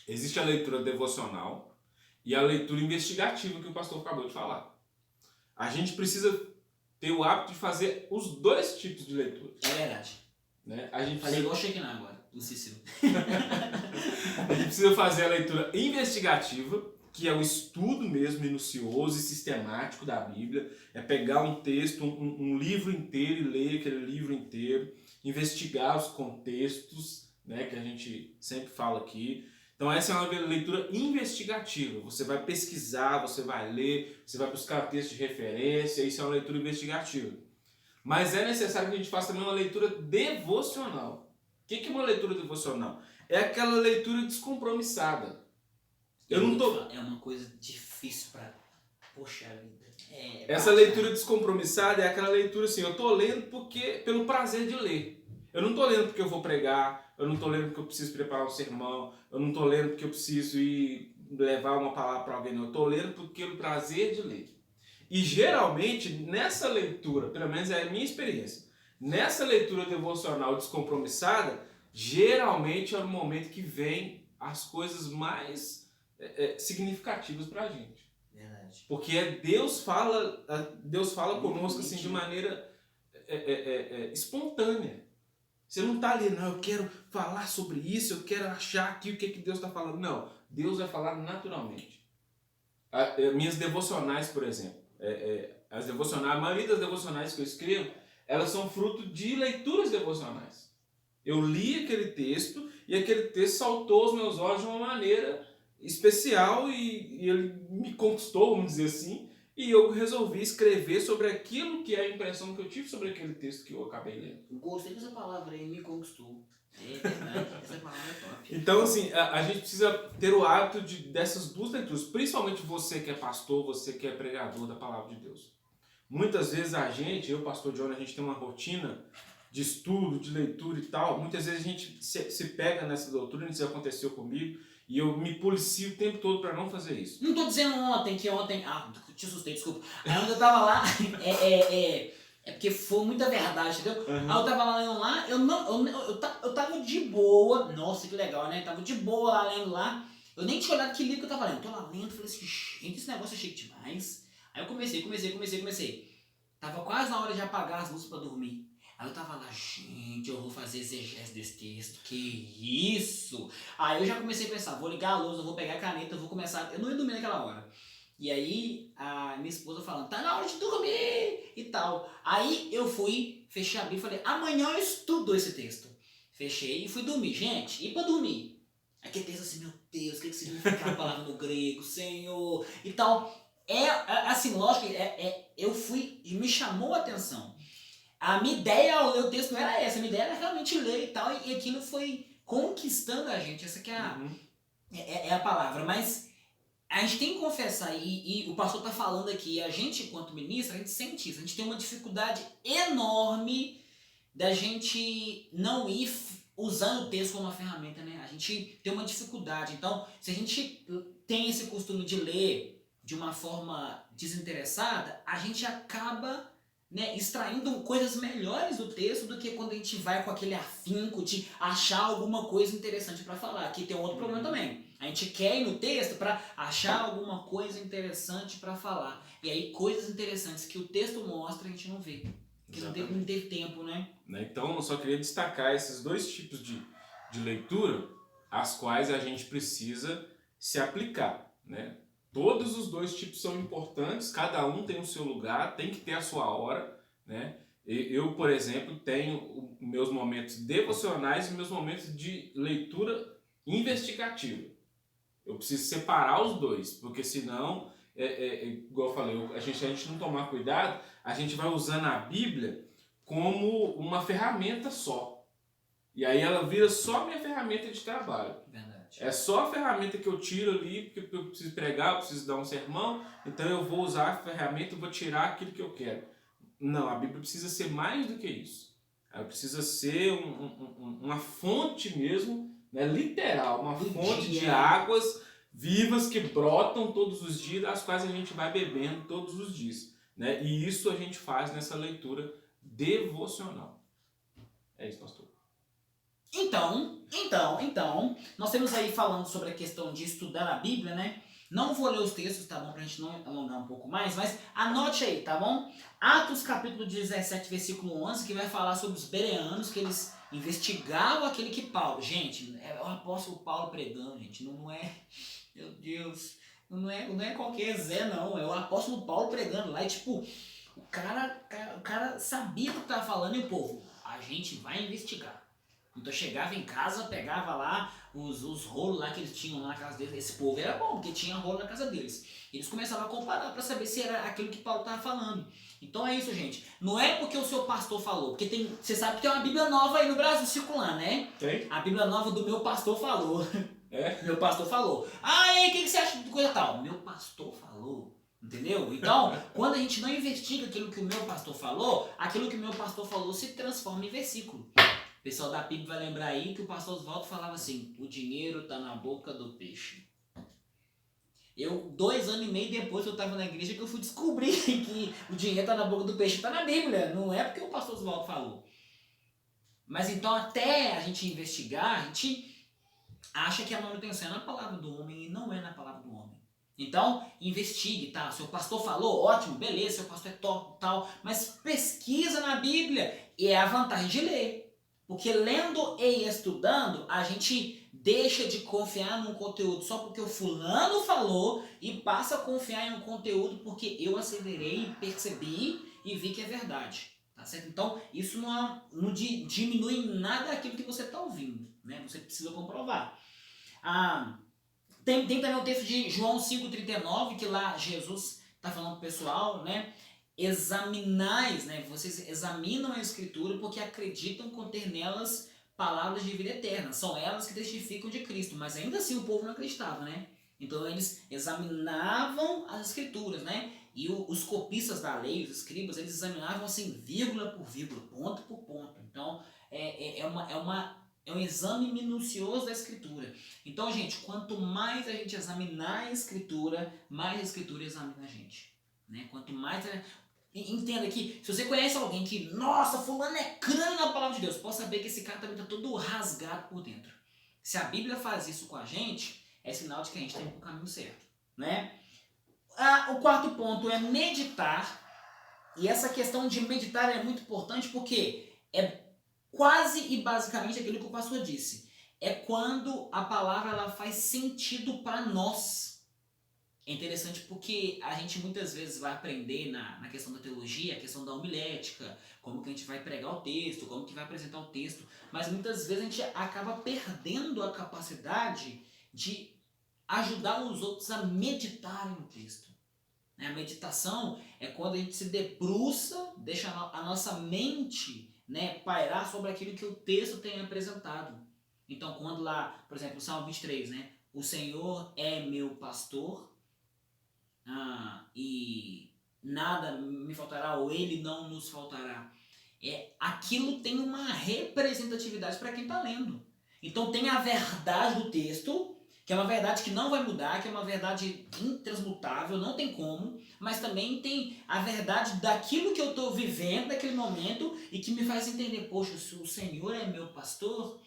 Existe a leitura devocional e a leitura investigativa que o pastor acabou de falar. A gente precisa ter o hábito de fazer os dois tipos de leitura. É verdade. A gente Falei igual Shekinah agora, do Cícero. A gente precisa fazer a leitura investigativa, que é o estudo mesmo minucioso e sistemático da Bíblia, é pegar um texto, um livro inteiro e ler aquele livro inteiro, investigar os contextos, que a gente sempre fala aqui. Então essa é uma leitura investigativa, você vai pesquisar, você vai ler, você vai buscar texto de referência, isso é uma leitura investigativa. Mas é necessário que a gente faça também uma leitura devocional. O que é uma leitura devocional? É aquela leitura descompromissada. É uma coisa difícil para... Poxa vida. Essa leitura descompromissada é aquela leitura assim, eu estou lendo pelo prazer de ler. Eu não estou lendo porque eu vou pregar, eu não estou lendo porque eu preciso preparar um sermão, eu não estou lendo porque eu preciso ir levar uma palavra para alguém, não. Eu estou lendo pelo prazer de ler. E geralmente, nessa leitura, pelo menos é a minha experiência, nessa leitura devocional descompromissada, geralmente é o momento que vem as coisas mais significativas para a gente. Verdade. Porque Deus fala conosco assim, de maneira espontânea. Você não está ali, não, eu quero falar sobre isso, eu quero achar aqui o que Deus está falando. Não, Deus vai falar naturalmente. Minhas devocionais, por exemplo, a maioria das devocionais que eu escrevo, elas são fruto de leituras devocionais. Eu li aquele texto e aquele texto saltou aos meus olhos de uma maneira especial e ele me conquistou, vamos dizer assim, e eu resolvi escrever sobre aquilo que é a impressão que eu tive sobre aquele texto que eu acabei lendo. Gostei dessa palavra aí, me conquistou. É verdade, essa palavra é top. Então, assim, a gente precisa ter o hábito dessas duas leituras, principalmente você que é pastor, você que é pregador da palavra de Deus. Muitas vezes eu, pastor John, a gente tem uma rotina de estudo, de leitura e tal, muitas vezes a gente se pega nessa doutrina, isso aconteceu comigo, e eu me policio o tempo todo para não fazer isso. Não tô dizendo que ontem... Ah, te assustei, desculpa. Aí onde eu tava lá, é porque foi muita verdade, entendeu? Aí eu tava lá lendo lá, eu tava de boa, nossa, que legal, né? Tava de boa lá lendo lá, eu nem tinha olhado que livro que eu tava lendo, tô lá lendo, falei assim, gente, esse negócio é chique demais. Aí eu comecei. Tava quase na hora de apagar as luzes pra dormir. Aí eu tava lá, gente, eu vou fazer exegese desse texto, que isso? Aí eu já comecei a pensar, vou ligar a luz, eu vou pegar a caneta, eu vou começar... Eu não ia dormir naquela hora. E aí a minha esposa falando, tá na hora de dormir e tal. Aí eu fui, fechei a Bíblia e falei, amanhã eu estudo esse texto. Fechei e fui dormir. Gente, e pra dormir? Aquele texto assim, meu Deus, o que significa a palavra no grego, Senhor, e tal. Assim, lógico, eu fui e me chamou a atenção. A minha ideia ao ler o texto não era essa, a minha ideia era realmente ler e tal, e aquilo foi conquistando a gente, essa que é a palavra, mas a gente tem que confessar, e o pastor está falando aqui, a gente, enquanto ministro, a gente sente isso, a gente tem uma dificuldade enorme da gente não ir usando o texto como uma ferramenta, né? A gente tem uma dificuldade, então, se a gente tem esse costume de ler de uma forma desinteressada, a gente acaba, né, extraindo coisas melhores do texto do que quando a gente vai com aquele afinco de achar alguma coisa interessante para falar. Aqui tem um outro problema também. A gente quer ir no texto para achar alguma coisa interessante para falar. E aí coisas interessantes que o texto mostra a gente não vê. Porque não teve tempo, né? Então eu só queria destacar esses dois tipos de leitura às quais a gente precisa se aplicar, né? Todos os dois tipos são importantes, cada um tem o seu lugar, tem que ter a sua hora, né? Eu, por exemplo, tenho meus momentos devocionais e meus momentos de leitura investigativa. Eu preciso separar os dois, porque senão, igual eu falei, a gente não tomar cuidado, a gente vai usando a Bíblia como uma ferramenta só. E aí ela vira só minha ferramenta de trabalho. Verdade. É só a ferramenta que eu tiro ali, porque eu preciso pregar, eu preciso dar um sermão, então eu vou usar a ferramenta e vou tirar aquilo que eu quero. Não, a Bíblia precisa ser mais do que isso. Ela precisa ser uma fonte mesmo, né, literal, uma fonte de águas vivas que brotam todos os dias, das quais a gente vai bebendo todos os dias. Né? E isso a gente faz nessa leitura devocional. É isso, pastor. Então, nós temos aí falando sobre a questão de estudar a Bíblia, né? Não vou ler os textos, tá bom? Pra gente não alongar um pouco mais, mas anote aí, tá bom? Atos capítulo 17, versículo 11, que vai falar sobre os bereanos, que eles investigavam aquele que Paulo... Gente, é o apóstolo Paulo pregando, gente, não é... Meu Deus, não é qualquer Zé, não, é o apóstolo Paulo pregando lá, e tipo, o cara sabia o que estava falando, e o povo, a gente vai investigar. Então chegava em casa, pegava lá os rolos lá que eles tinham lá na casa deles. Esse povo era bom, porque tinha rolo na casa deles. Eles começavam a comparar para saber se era aquilo que Paulo estava falando. Então é isso, gente. Não é porque o seu pastor falou, porque você sabe que tem uma Bíblia nova aí no Brasil circulando, né? Tem? A Bíblia nova do meu pastor falou. É? Meu pastor falou. Ah, e aí, o que você acha de coisa tal? Meu pastor falou. Entendeu? Então, quando a gente não investiga aquilo que o meu pastor falou, aquilo que o meu pastor falou se transforma em versículo. O pessoal da Bíblia vai lembrar aí que o pastor Oswaldo falava assim, o dinheiro tá na boca do peixe. 2 anos e meio depois que eu estava na igreja que eu fui descobrir que o dinheiro tá na boca do peixe, tá na Bíblia. Não é porque o pastor Oswaldo falou. Mas então até a gente investigar, a gente acha que a manutenção é na palavra do homem e não é na palavra do homem. Então, investigue, tá? Seu pastor falou, ótimo, beleza, seu pastor é top, tal, mas pesquisa na Bíblia e é a vantagem de ler. Porque lendo e estudando, a gente deixa de confiar num conteúdo só porque o fulano falou e passa a confiar em um conteúdo porque eu acelerei, percebi e vi que é verdade. Tá certo? Então, isso não diminui em nada aquilo que você está ouvindo. Né? Você precisa comprovar. Tem também o texto de João 5,39, que lá Jesus está falando pro pessoal, né? Examinais, né? Vocês examinam a Escritura porque acreditam conter nelas palavras de vida eterna. São elas que testificam de Cristo, mas ainda assim o povo não acreditava, né? Então eles examinavam as Escrituras, né? E os copistas da lei, os escribas, eles examinavam assim, vírgula por vírgula, ponto por ponto. Então, é um exame minucioso da escritura. Então, gente, quanto mais a gente examinar a escritura, mais a escritura examina a gente. Né? Quanto mais... Entenda que, se você conhece alguém que, nossa, fulano é crânio na palavra de Deus, pode saber que esse cara também está todo rasgado por dentro. Se a Bíblia faz isso com a gente, é sinal de que a gente está indo para o caminho certo. Né? O quarto ponto é meditar. E essa questão de meditar é muito importante porque é quase e basicamente aquilo que o pastor disse. É quando a palavra ela faz sentido para nós. É interessante porque a gente muitas vezes vai aprender na questão da teologia, a questão da homilética, como que a gente vai pregar o texto, como que vai apresentar o texto, mas muitas vezes a gente acaba perdendo a capacidade de ajudar os outros a meditarem no texto. A meditação é quando a gente se debruça, deixa a nossa mente, né, pairar sobre aquilo que o texto tem apresentado. Então, quando lá, por exemplo, o Salmo 23, né, o Senhor é meu pastor, e nada me faltará, ou Ele não nos faltará. Aquilo tem uma representatividade para quem está lendo. Então tem a verdade do texto, que é uma verdade que não vai mudar, que é uma verdade intransmutável, não tem como, mas também tem a verdade daquilo que eu estou vivendo naquele momento e que me faz entender, poxa, se o Senhor é meu pastor,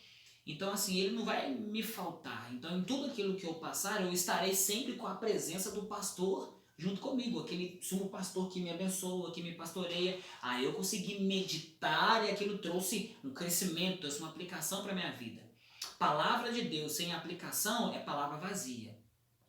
então assim, Ele não vai me faltar. Então em tudo aquilo que eu passar, eu estarei sempre com a presença do pastor junto comigo, aquele sumo pastor que me abençoa, que me pastoreia. Eu consegui meditar e aquilo trouxe um crescimento, trouxe uma aplicação para a minha vida. Palavra de Deus sem aplicação é palavra vazia.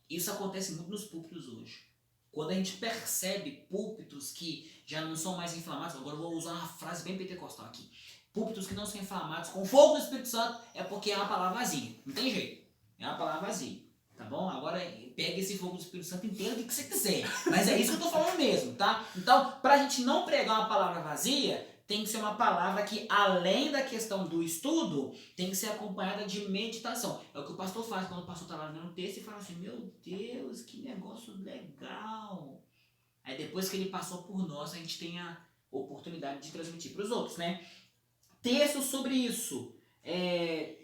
Isso acontece muito nos púlpitos hoje. Quando a gente percebe púlpitos que já não são mais inflamados, agora eu vou usar uma frase bem pentecostal aqui. Púlpitos que não são inflamados com fogo do Espírito Santo é porque é uma palavra vazia. Não tem jeito. É uma palavra vazia. Tá bom? Agora pega esse fogo do Espírito Santo inteiro o que você quiser. Mas é isso que eu tô falando mesmo, tá? Então, pra gente não pregar uma palavra vazia, tem que ser uma palavra que, além da questão do estudo, tem que ser acompanhada de meditação. É o que o pastor faz quando o pastor está lá lendo um texto e fala assim, meu Deus, que negócio legal. Aí depois que ele passou por nós, a gente tem a oportunidade de transmitir para os outros, né? Texto sobre isso.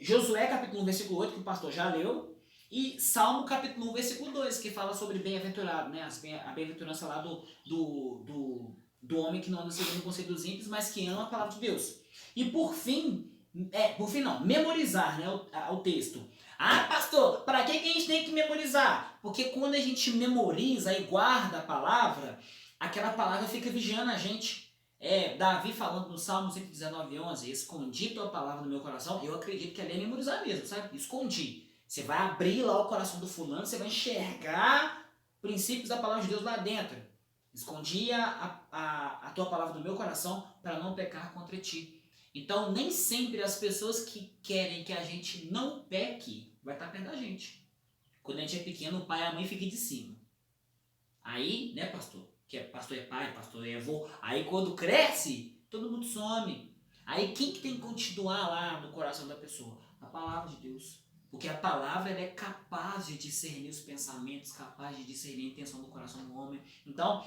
Josué capítulo 1, versículo 8, que o pastor já leu. E Salmo capítulo 1, versículo 2, que fala sobre bem-aventurado, né? A bem-aventurança lá do homem que não anda seguindo o conselho dos ímpios, mas que ama a palavra de Deus. E por fim não, memorizar, né, o texto. Pastor, para que a gente tem que memorizar? Porque quando a gente memoriza e guarda a palavra, aquela palavra fica vigiando a gente. Davi falando no Salmo 119:11, escondi tua palavra no meu coração. Eu acredito que ali é memorizar mesmo, sabe? Escondi. Você vai abrir lá o coração do fulano, você vai enxergar princípios da palavra de Deus lá dentro. Escondi a tua palavra do meu coração para não pecar contra ti. Então, nem sempre as pessoas que querem que a gente não peque vai estar perto da gente. Quando a gente é pequeno, o pai e a mãe ficam de cima. Aí, né, pastor? Que pastor é pai, pastor é avô. Aí, quando cresce, todo mundo some. Aí, quem que tem que continuar lá no coração da pessoa? A palavra de Deus. Porque a palavra ela é capaz de discernir os pensamentos, capaz de discernir a intenção do coração do homem. Então,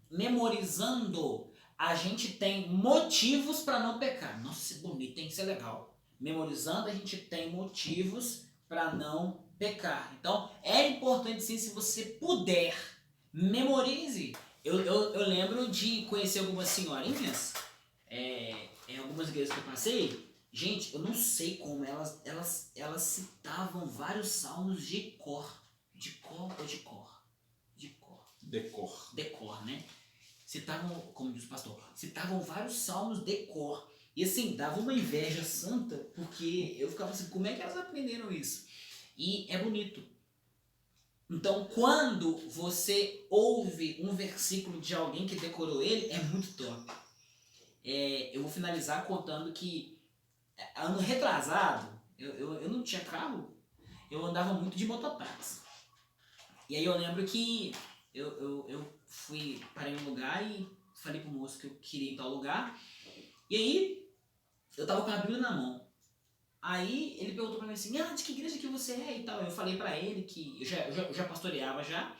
memorizando, a gente tem motivos para não pecar. Nossa, isso é bonito, tem que ser legal. Memorizando, a gente tem motivos para não pecar. Então, é importante sim, se você puder, memorize. Eu lembro de conhecer algumas senhorinhas, em algumas igrejas que eu passei. Gente, eu não sei como, elas citavam vários salmos de cor. De cor ou de cor? De cor. Decor. Decor, né? Citavam, como diz o pastor, citavam vários salmos de cor. E assim, dava uma inveja santa, porque eu ficava assim, como é que elas aprenderam isso? E é bonito. Então, quando você ouve um versículo de alguém que decorou ele, é muito top. Eu vou finalizar contando que ano retrasado, eu não tinha carro, eu andava muito de mototáxi. E aí eu lembro que eu parei num lugar e falei pro moço que eu queria ir em tal lugar. E aí, eu tava com a Bíblia na mão. Aí ele perguntou pra mim assim, de que igreja que você é e tal. Eu falei pra ele que eu já pastoreava já.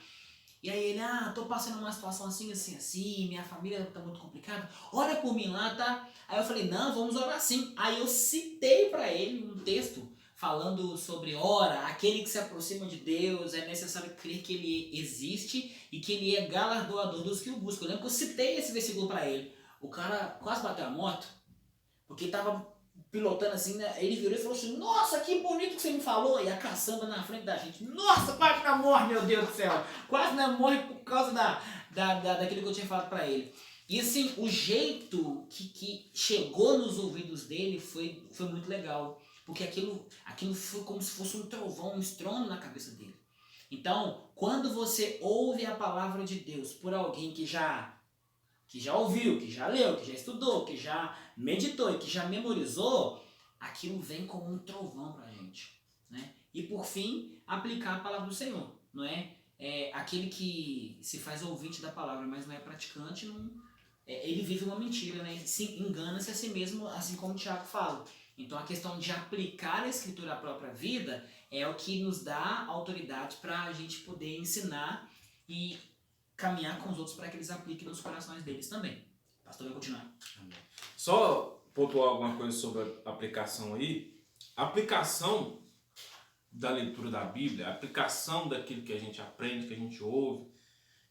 E aí ele, tô passando uma situação assim, assim, assim, minha família tá muito complicada, ora por mim lá, tá? Aí eu falei, não, vamos orar sim. Aí eu citei para ele um texto falando sobre ora, aquele que se aproxima de Deus, é necessário crer que ele existe e que ele é galardoador dos que o buscam. Eu lembro que eu citei esse versículo para ele. O cara quase bateu a moto, porque tava pilotando assim, né? Ele virou e falou assim, nossa, que bonito que você me falou. E a caçamba na frente da gente, nossa, quase não morre, meu Deus do céu. Quase não morre por causa daquilo que eu tinha falado pra ele. E assim, o jeito que chegou nos ouvidos dele foi muito legal. Porque aquilo foi como se fosse um trovão, um estrondo na cabeça dele. Então, quando você ouve a palavra de Deus por alguém que já ouviu, que já leu, que já estudou, que já meditou e que já memorizou, aquilo vem como um trovão para a gente. Né? E por fim, aplicar a palavra do Senhor. Não é? Aquele que se faz ouvinte da palavra, mas não é praticante, ele vive uma mentira, né? Engana-se a si mesmo, assim como o Tiago fala. Então a questão de aplicar a escritura à própria vida é o que nos dá autoridade para a gente poder ensinar e caminhar com os outros para que eles apliquem nos corações deles também. Pastor, vai continuar. Só pontuar alguma coisa sobre a aplicação aí. A aplicação da leitura da Bíblia, a aplicação daquilo que a gente aprende, que a gente ouve,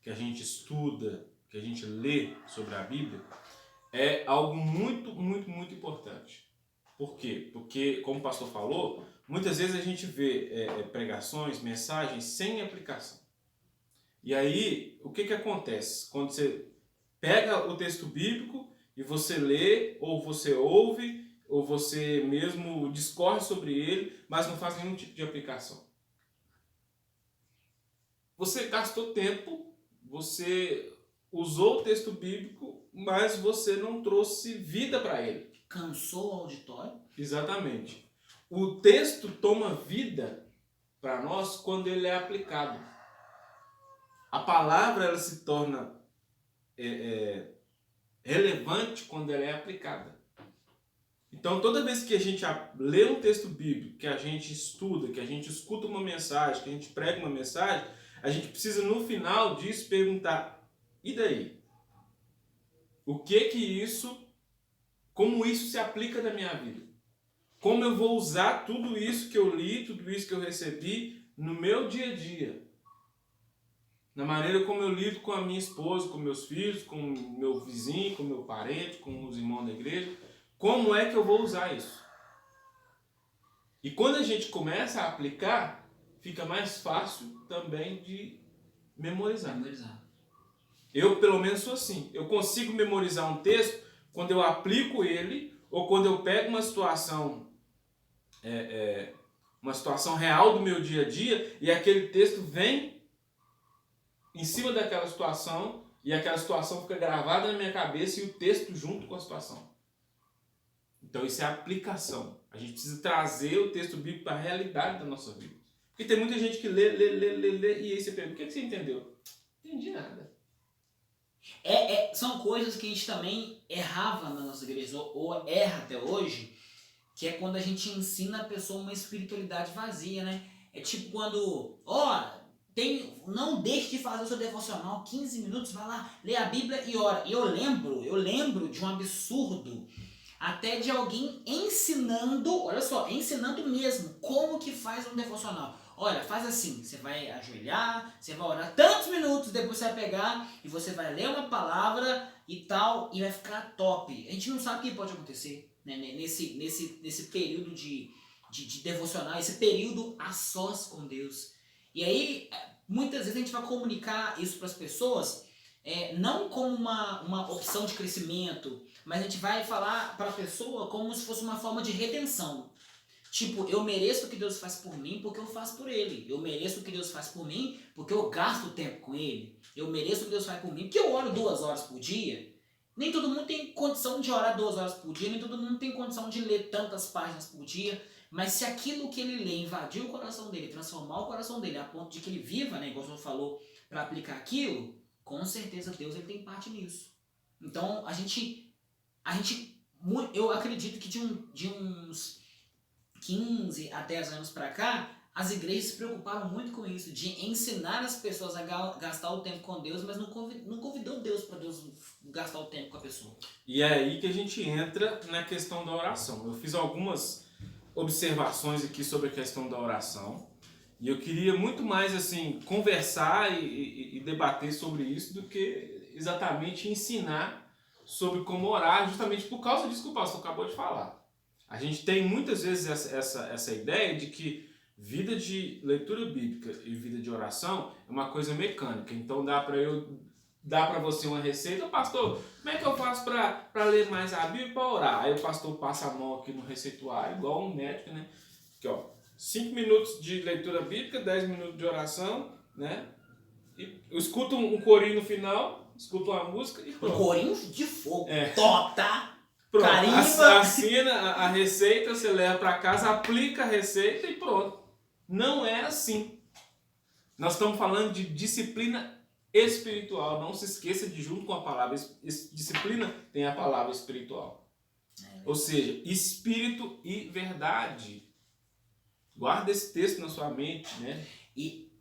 que a gente estuda, que a gente lê sobre a Bíblia, é algo muito, muito, muito importante. Por quê? Porque, como o pastor falou, muitas vezes a gente vê pregações, mensagens sem aplicação. E aí, o que acontece? Quando você pega o texto bíblico e você lê, ou você ouve, ou você mesmo discorre sobre ele, mas não faz nenhum tipo de aplicação. Você gastou tempo, você usou o texto bíblico, mas você não trouxe vida para ele. Cansou o auditório? Exatamente. O texto toma vida para nós quando ele é aplicado. A palavra ela se torna relevante quando ela é aplicada. Então, toda vez que a gente lê um texto bíblico, que a gente estuda, que a gente escuta uma mensagem, que a gente prega uma mensagem, a gente precisa, no final disso, perguntar, e daí? Como isso se aplica na minha vida? Como eu vou usar tudo isso que eu li, tudo isso que eu recebi no meu dia a dia? Na maneira como eu lido com a minha esposa, com meus filhos, com o meu vizinho, com o meu parente, com os irmãos da igreja. Como é que eu vou usar isso? E quando a gente começa a aplicar, fica mais fácil também de memorizar. Eu, pelo menos, sou assim. Eu consigo memorizar um texto quando eu aplico ele ou quando eu pego uma situação real do meu dia a dia e aquele texto vem em cima daquela situação e aquela situação fica gravada na minha cabeça e o texto junto com a situação. Então isso é aplicação. A gente precisa trazer o texto bíblico para a realidade da nossa vida. Porque tem muita gente que lê, e aí você pergunta, o que você entendeu? Não entendi nada. São coisas que a gente também errava na nossa igreja, ou erra até hoje, que é quando a gente ensina a pessoa uma espiritualidade vazia, né? É tipo quando, não deixe de fazer o seu devocional, 15 minutos, vai lá, lê a Bíblia e ora. E eu lembro de um absurdo, até de alguém ensinando, olha só, ensinando mesmo como que faz um devocional. Olha, faz assim, você vai ajoelhar, você vai orar tantos minutos, depois você vai pegar e você vai ler uma palavra e tal, e vai ficar top. A gente não sabe o que pode acontecer, né, nesse período de devocional, esse período a sós com Deus. E aí, muitas vezes a gente vai comunicar isso para as pessoas, não como uma opção de crescimento, mas a gente vai falar para a pessoa como se fosse uma forma de redenção. Tipo, eu mereço o que Deus faz por mim porque eu faço por Ele. Eu mereço o que Deus faz por mim porque eu gasto tempo com Ele. Eu mereço o que Deus faz por mim porque eu oro 2 horas por dia. Nem todo mundo tem condição de orar 2 horas por dia, nem todo mundo tem condição de ler tantas páginas por dia. Mas se aquilo que ele lê invadir o coração dele, transformar o coração dele a ponto de que ele viva, né, igual o senhor falou, para aplicar aquilo, com certeza Deus ele tem parte nisso. Então, eu acredito que de uns 15 a 10 anos para cá, as igrejas se preocuparam muito com isso, de ensinar as pessoas a gastar o tempo com Deus, mas não convidou Deus para Deus gastar o tempo com a pessoa. E é aí que a gente entra na questão da oração. Eu fiz algumas observações aqui sobre a questão da oração. E eu queria muito mais assim conversar e debater sobre isso do que exatamente ensinar sobre como orar, justamente por causa disso que o pastor acabou de falar. A gente tem muitas vezes essa ideia de que vida de leitura bíblica e vida de oração é uma coisa mecânica. Então dá para você uma receita, pastor, como é que eu faço para ler mais a Bíblia e para orar? Aí o pastor passa a mão aqui no receituário, igual um médico, né? Aqui, ó, 5 minutos de leitura bíblica, 10 minutos de oração, né? E eu escuto um corinho no final, escuto uma música e pronto. Um corinho de fogo, tota! Pronto, Carimba. assina a receita, você leva para casa, aplica a receita e pronto. Não é assim. Nós estamos falando de disciplina espiritual. Não se esqueça de, junto com a palavra disciplina, tem a palavra espiritual. Ou seja, espírito e verdade. Guarda esse texto na sua mente, né? E,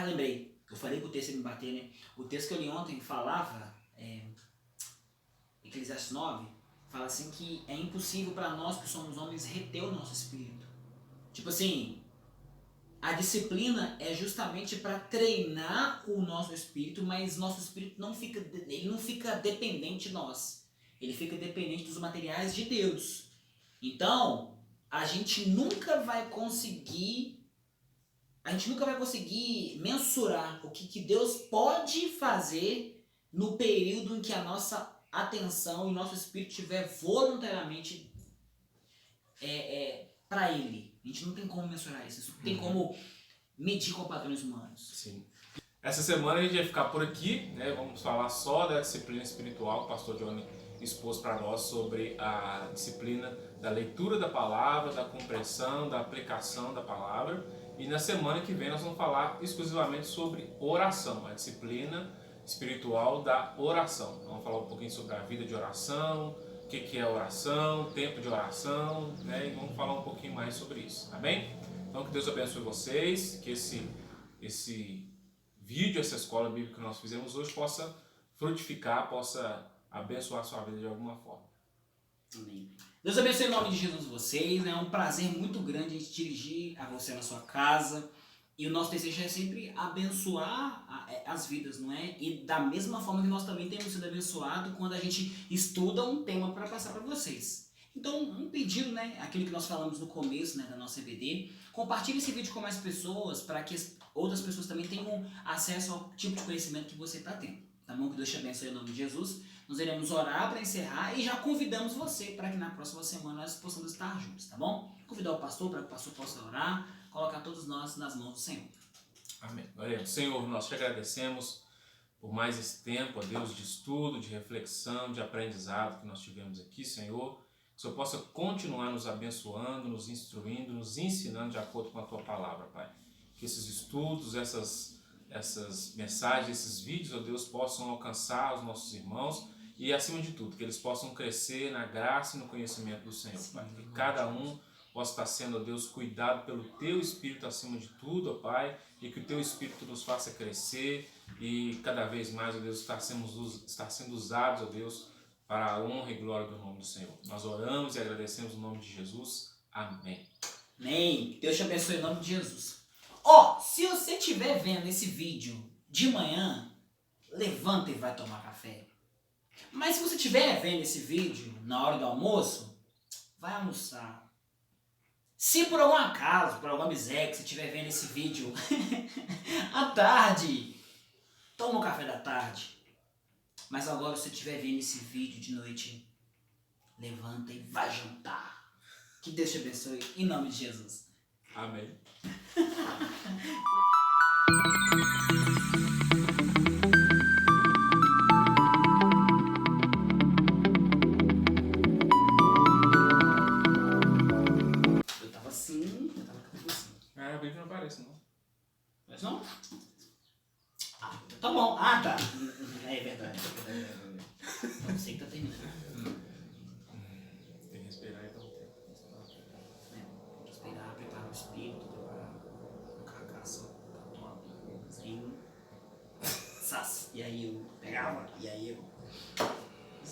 lembrei. Eu falei que o texto ia me bater, né? O texto que eu li ontem falava, Eclesiastes 9, fala assim que é impossível para nós que somos homens reter o nosso espírito. Tipo assim, a disciplina é justamente para treinar o nosso espírito, mas nosso espírito não fica dependente de nós. Ele fica dependente dos materiais de Deus. Então, a gente nunca vai conseguir mensurar o que Deus pode fazer no período em que a nossa atenção e nosso espírito estiver voluntariamente para Ele. A gente não tem como mensurar isso. Não tem como medir com padrões humanos. Sim. Essa semana a gente vai ficar por aqui, né? Vamos falar só da disciplina espiritual. O pastor Johnny expôs para nós sobre a disciplina da leitura da palavra, da compreensão, da aplicação da palavra. E na semana que vem nós vamos falar exclusivamente sobre oração, a disciplina espiritual da oração. Vamos falar um pouquinho sobre a vida de oração, o que é oração, tempo de oração, né? E vamos falar um pouquinho mais sobre isso, tá bem? Então que Deus abençoe vocês, que esse vídeo, essa escola bíblica que nós fizemos hoje possa frutificar, possa abençoar a sua vida de alguma forma. Amém. Deus abençoe em nome de Jesus vocês. É um prazer muito grande a gente dirigir a você na sua casa. E o nosso desejo é sempre abençoar as vidas, não é? E da mesma forma que nós também temos sido abençoados quando a gente estuda um tema para passar para vocês. Então, um pedido, né? Aquilo que nós falamos no começo, né, da nossa EBD. Compartilhe esse vídeo com mais pessoas para que outras pessoas também tenham acesso ao tipo de conhecimento que você está tendo. Tá bom? Que Deus te abençoe em nome de Jesus. Nós iremos orar para encerrar e já convidamos você para que na próxima semana nós possamos estar juntos, tá bom? Convidar o pastor para que o pastor possa orar, colocar todos nós nas mãos do Senhor. Amém. Oremos. Senhor, nós te agradecemos por mais esse tempo, ó Deus, de estudo, de reflexão, de aprendizado que nós tivemos aqui, Senhor. Que o Senhor possa continuar nos abençoando, nos instruindo, nos ensinando de acordo com a Tua palavra, Pai. Que esses estudos, essas mensagens, esses vídeos, ó Deus, possam alcançar os nossos irmãos e, acima de tudo, que eles possam crescer na graça e no conhecimento do Senhor, Pai. Que cada um possa estar sendo, ó Deus, cuidado pelo Teu Espírito acima de tudo, ó Pai, e que o Teu Espírito nos faça crescer e cada vez mais, ó Deus, estar sendo usados, ó Deus, para a honra e glória do nome do Senhor. Nós oramos e agradecemos no nome de Jesus. Amém. Amém. Deus te abençoe em nome de Jesus. Se você estiver vendo esse vídeo de manhã, levanta e vai tomar café. Mas se você estiver vendo esse vídeo na hora do almoço, vai almoçar. Se por algum acaso, por alguma miséria que você estiver vendo esse vídeo à tarde, toma o café da tarde. Mas agora se você estiver vendo esse vídeo de noite, levanta e vai jantar. Que Deus te abençoe em nome de Jesus. Amém. Eu tava assim, eu tava com a cabeça assim. A Bíblia não aparece, não. Mas não? Tá bom. Tá. É verdade. Não sei que tá terminando. Tem que respirar e dar um tempo. Respirar, preparar o espírito, preparar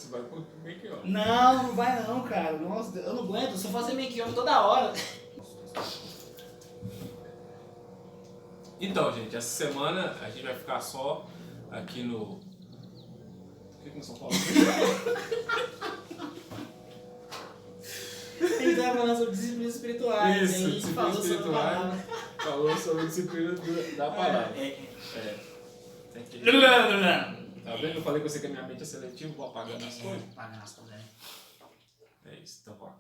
você vai pro make-off. Não vai não, cara. Nossa, eu não aguento, eu só fazer make-off toda hora. Então, gente, essa semana a gente vai ficar só aqui no... O que nós estamos falando? A gente tava falando sobre disciplinas espirituais. Isso, a gente falou sobre a espirituais. palavra. Falou sobre a disciplina da palavra. Tem que... Tá vendo? Eu falei com você que a minha mente é seletiva, vou apagando as coisas. Apagando as coisas, né? É isso, então, ó.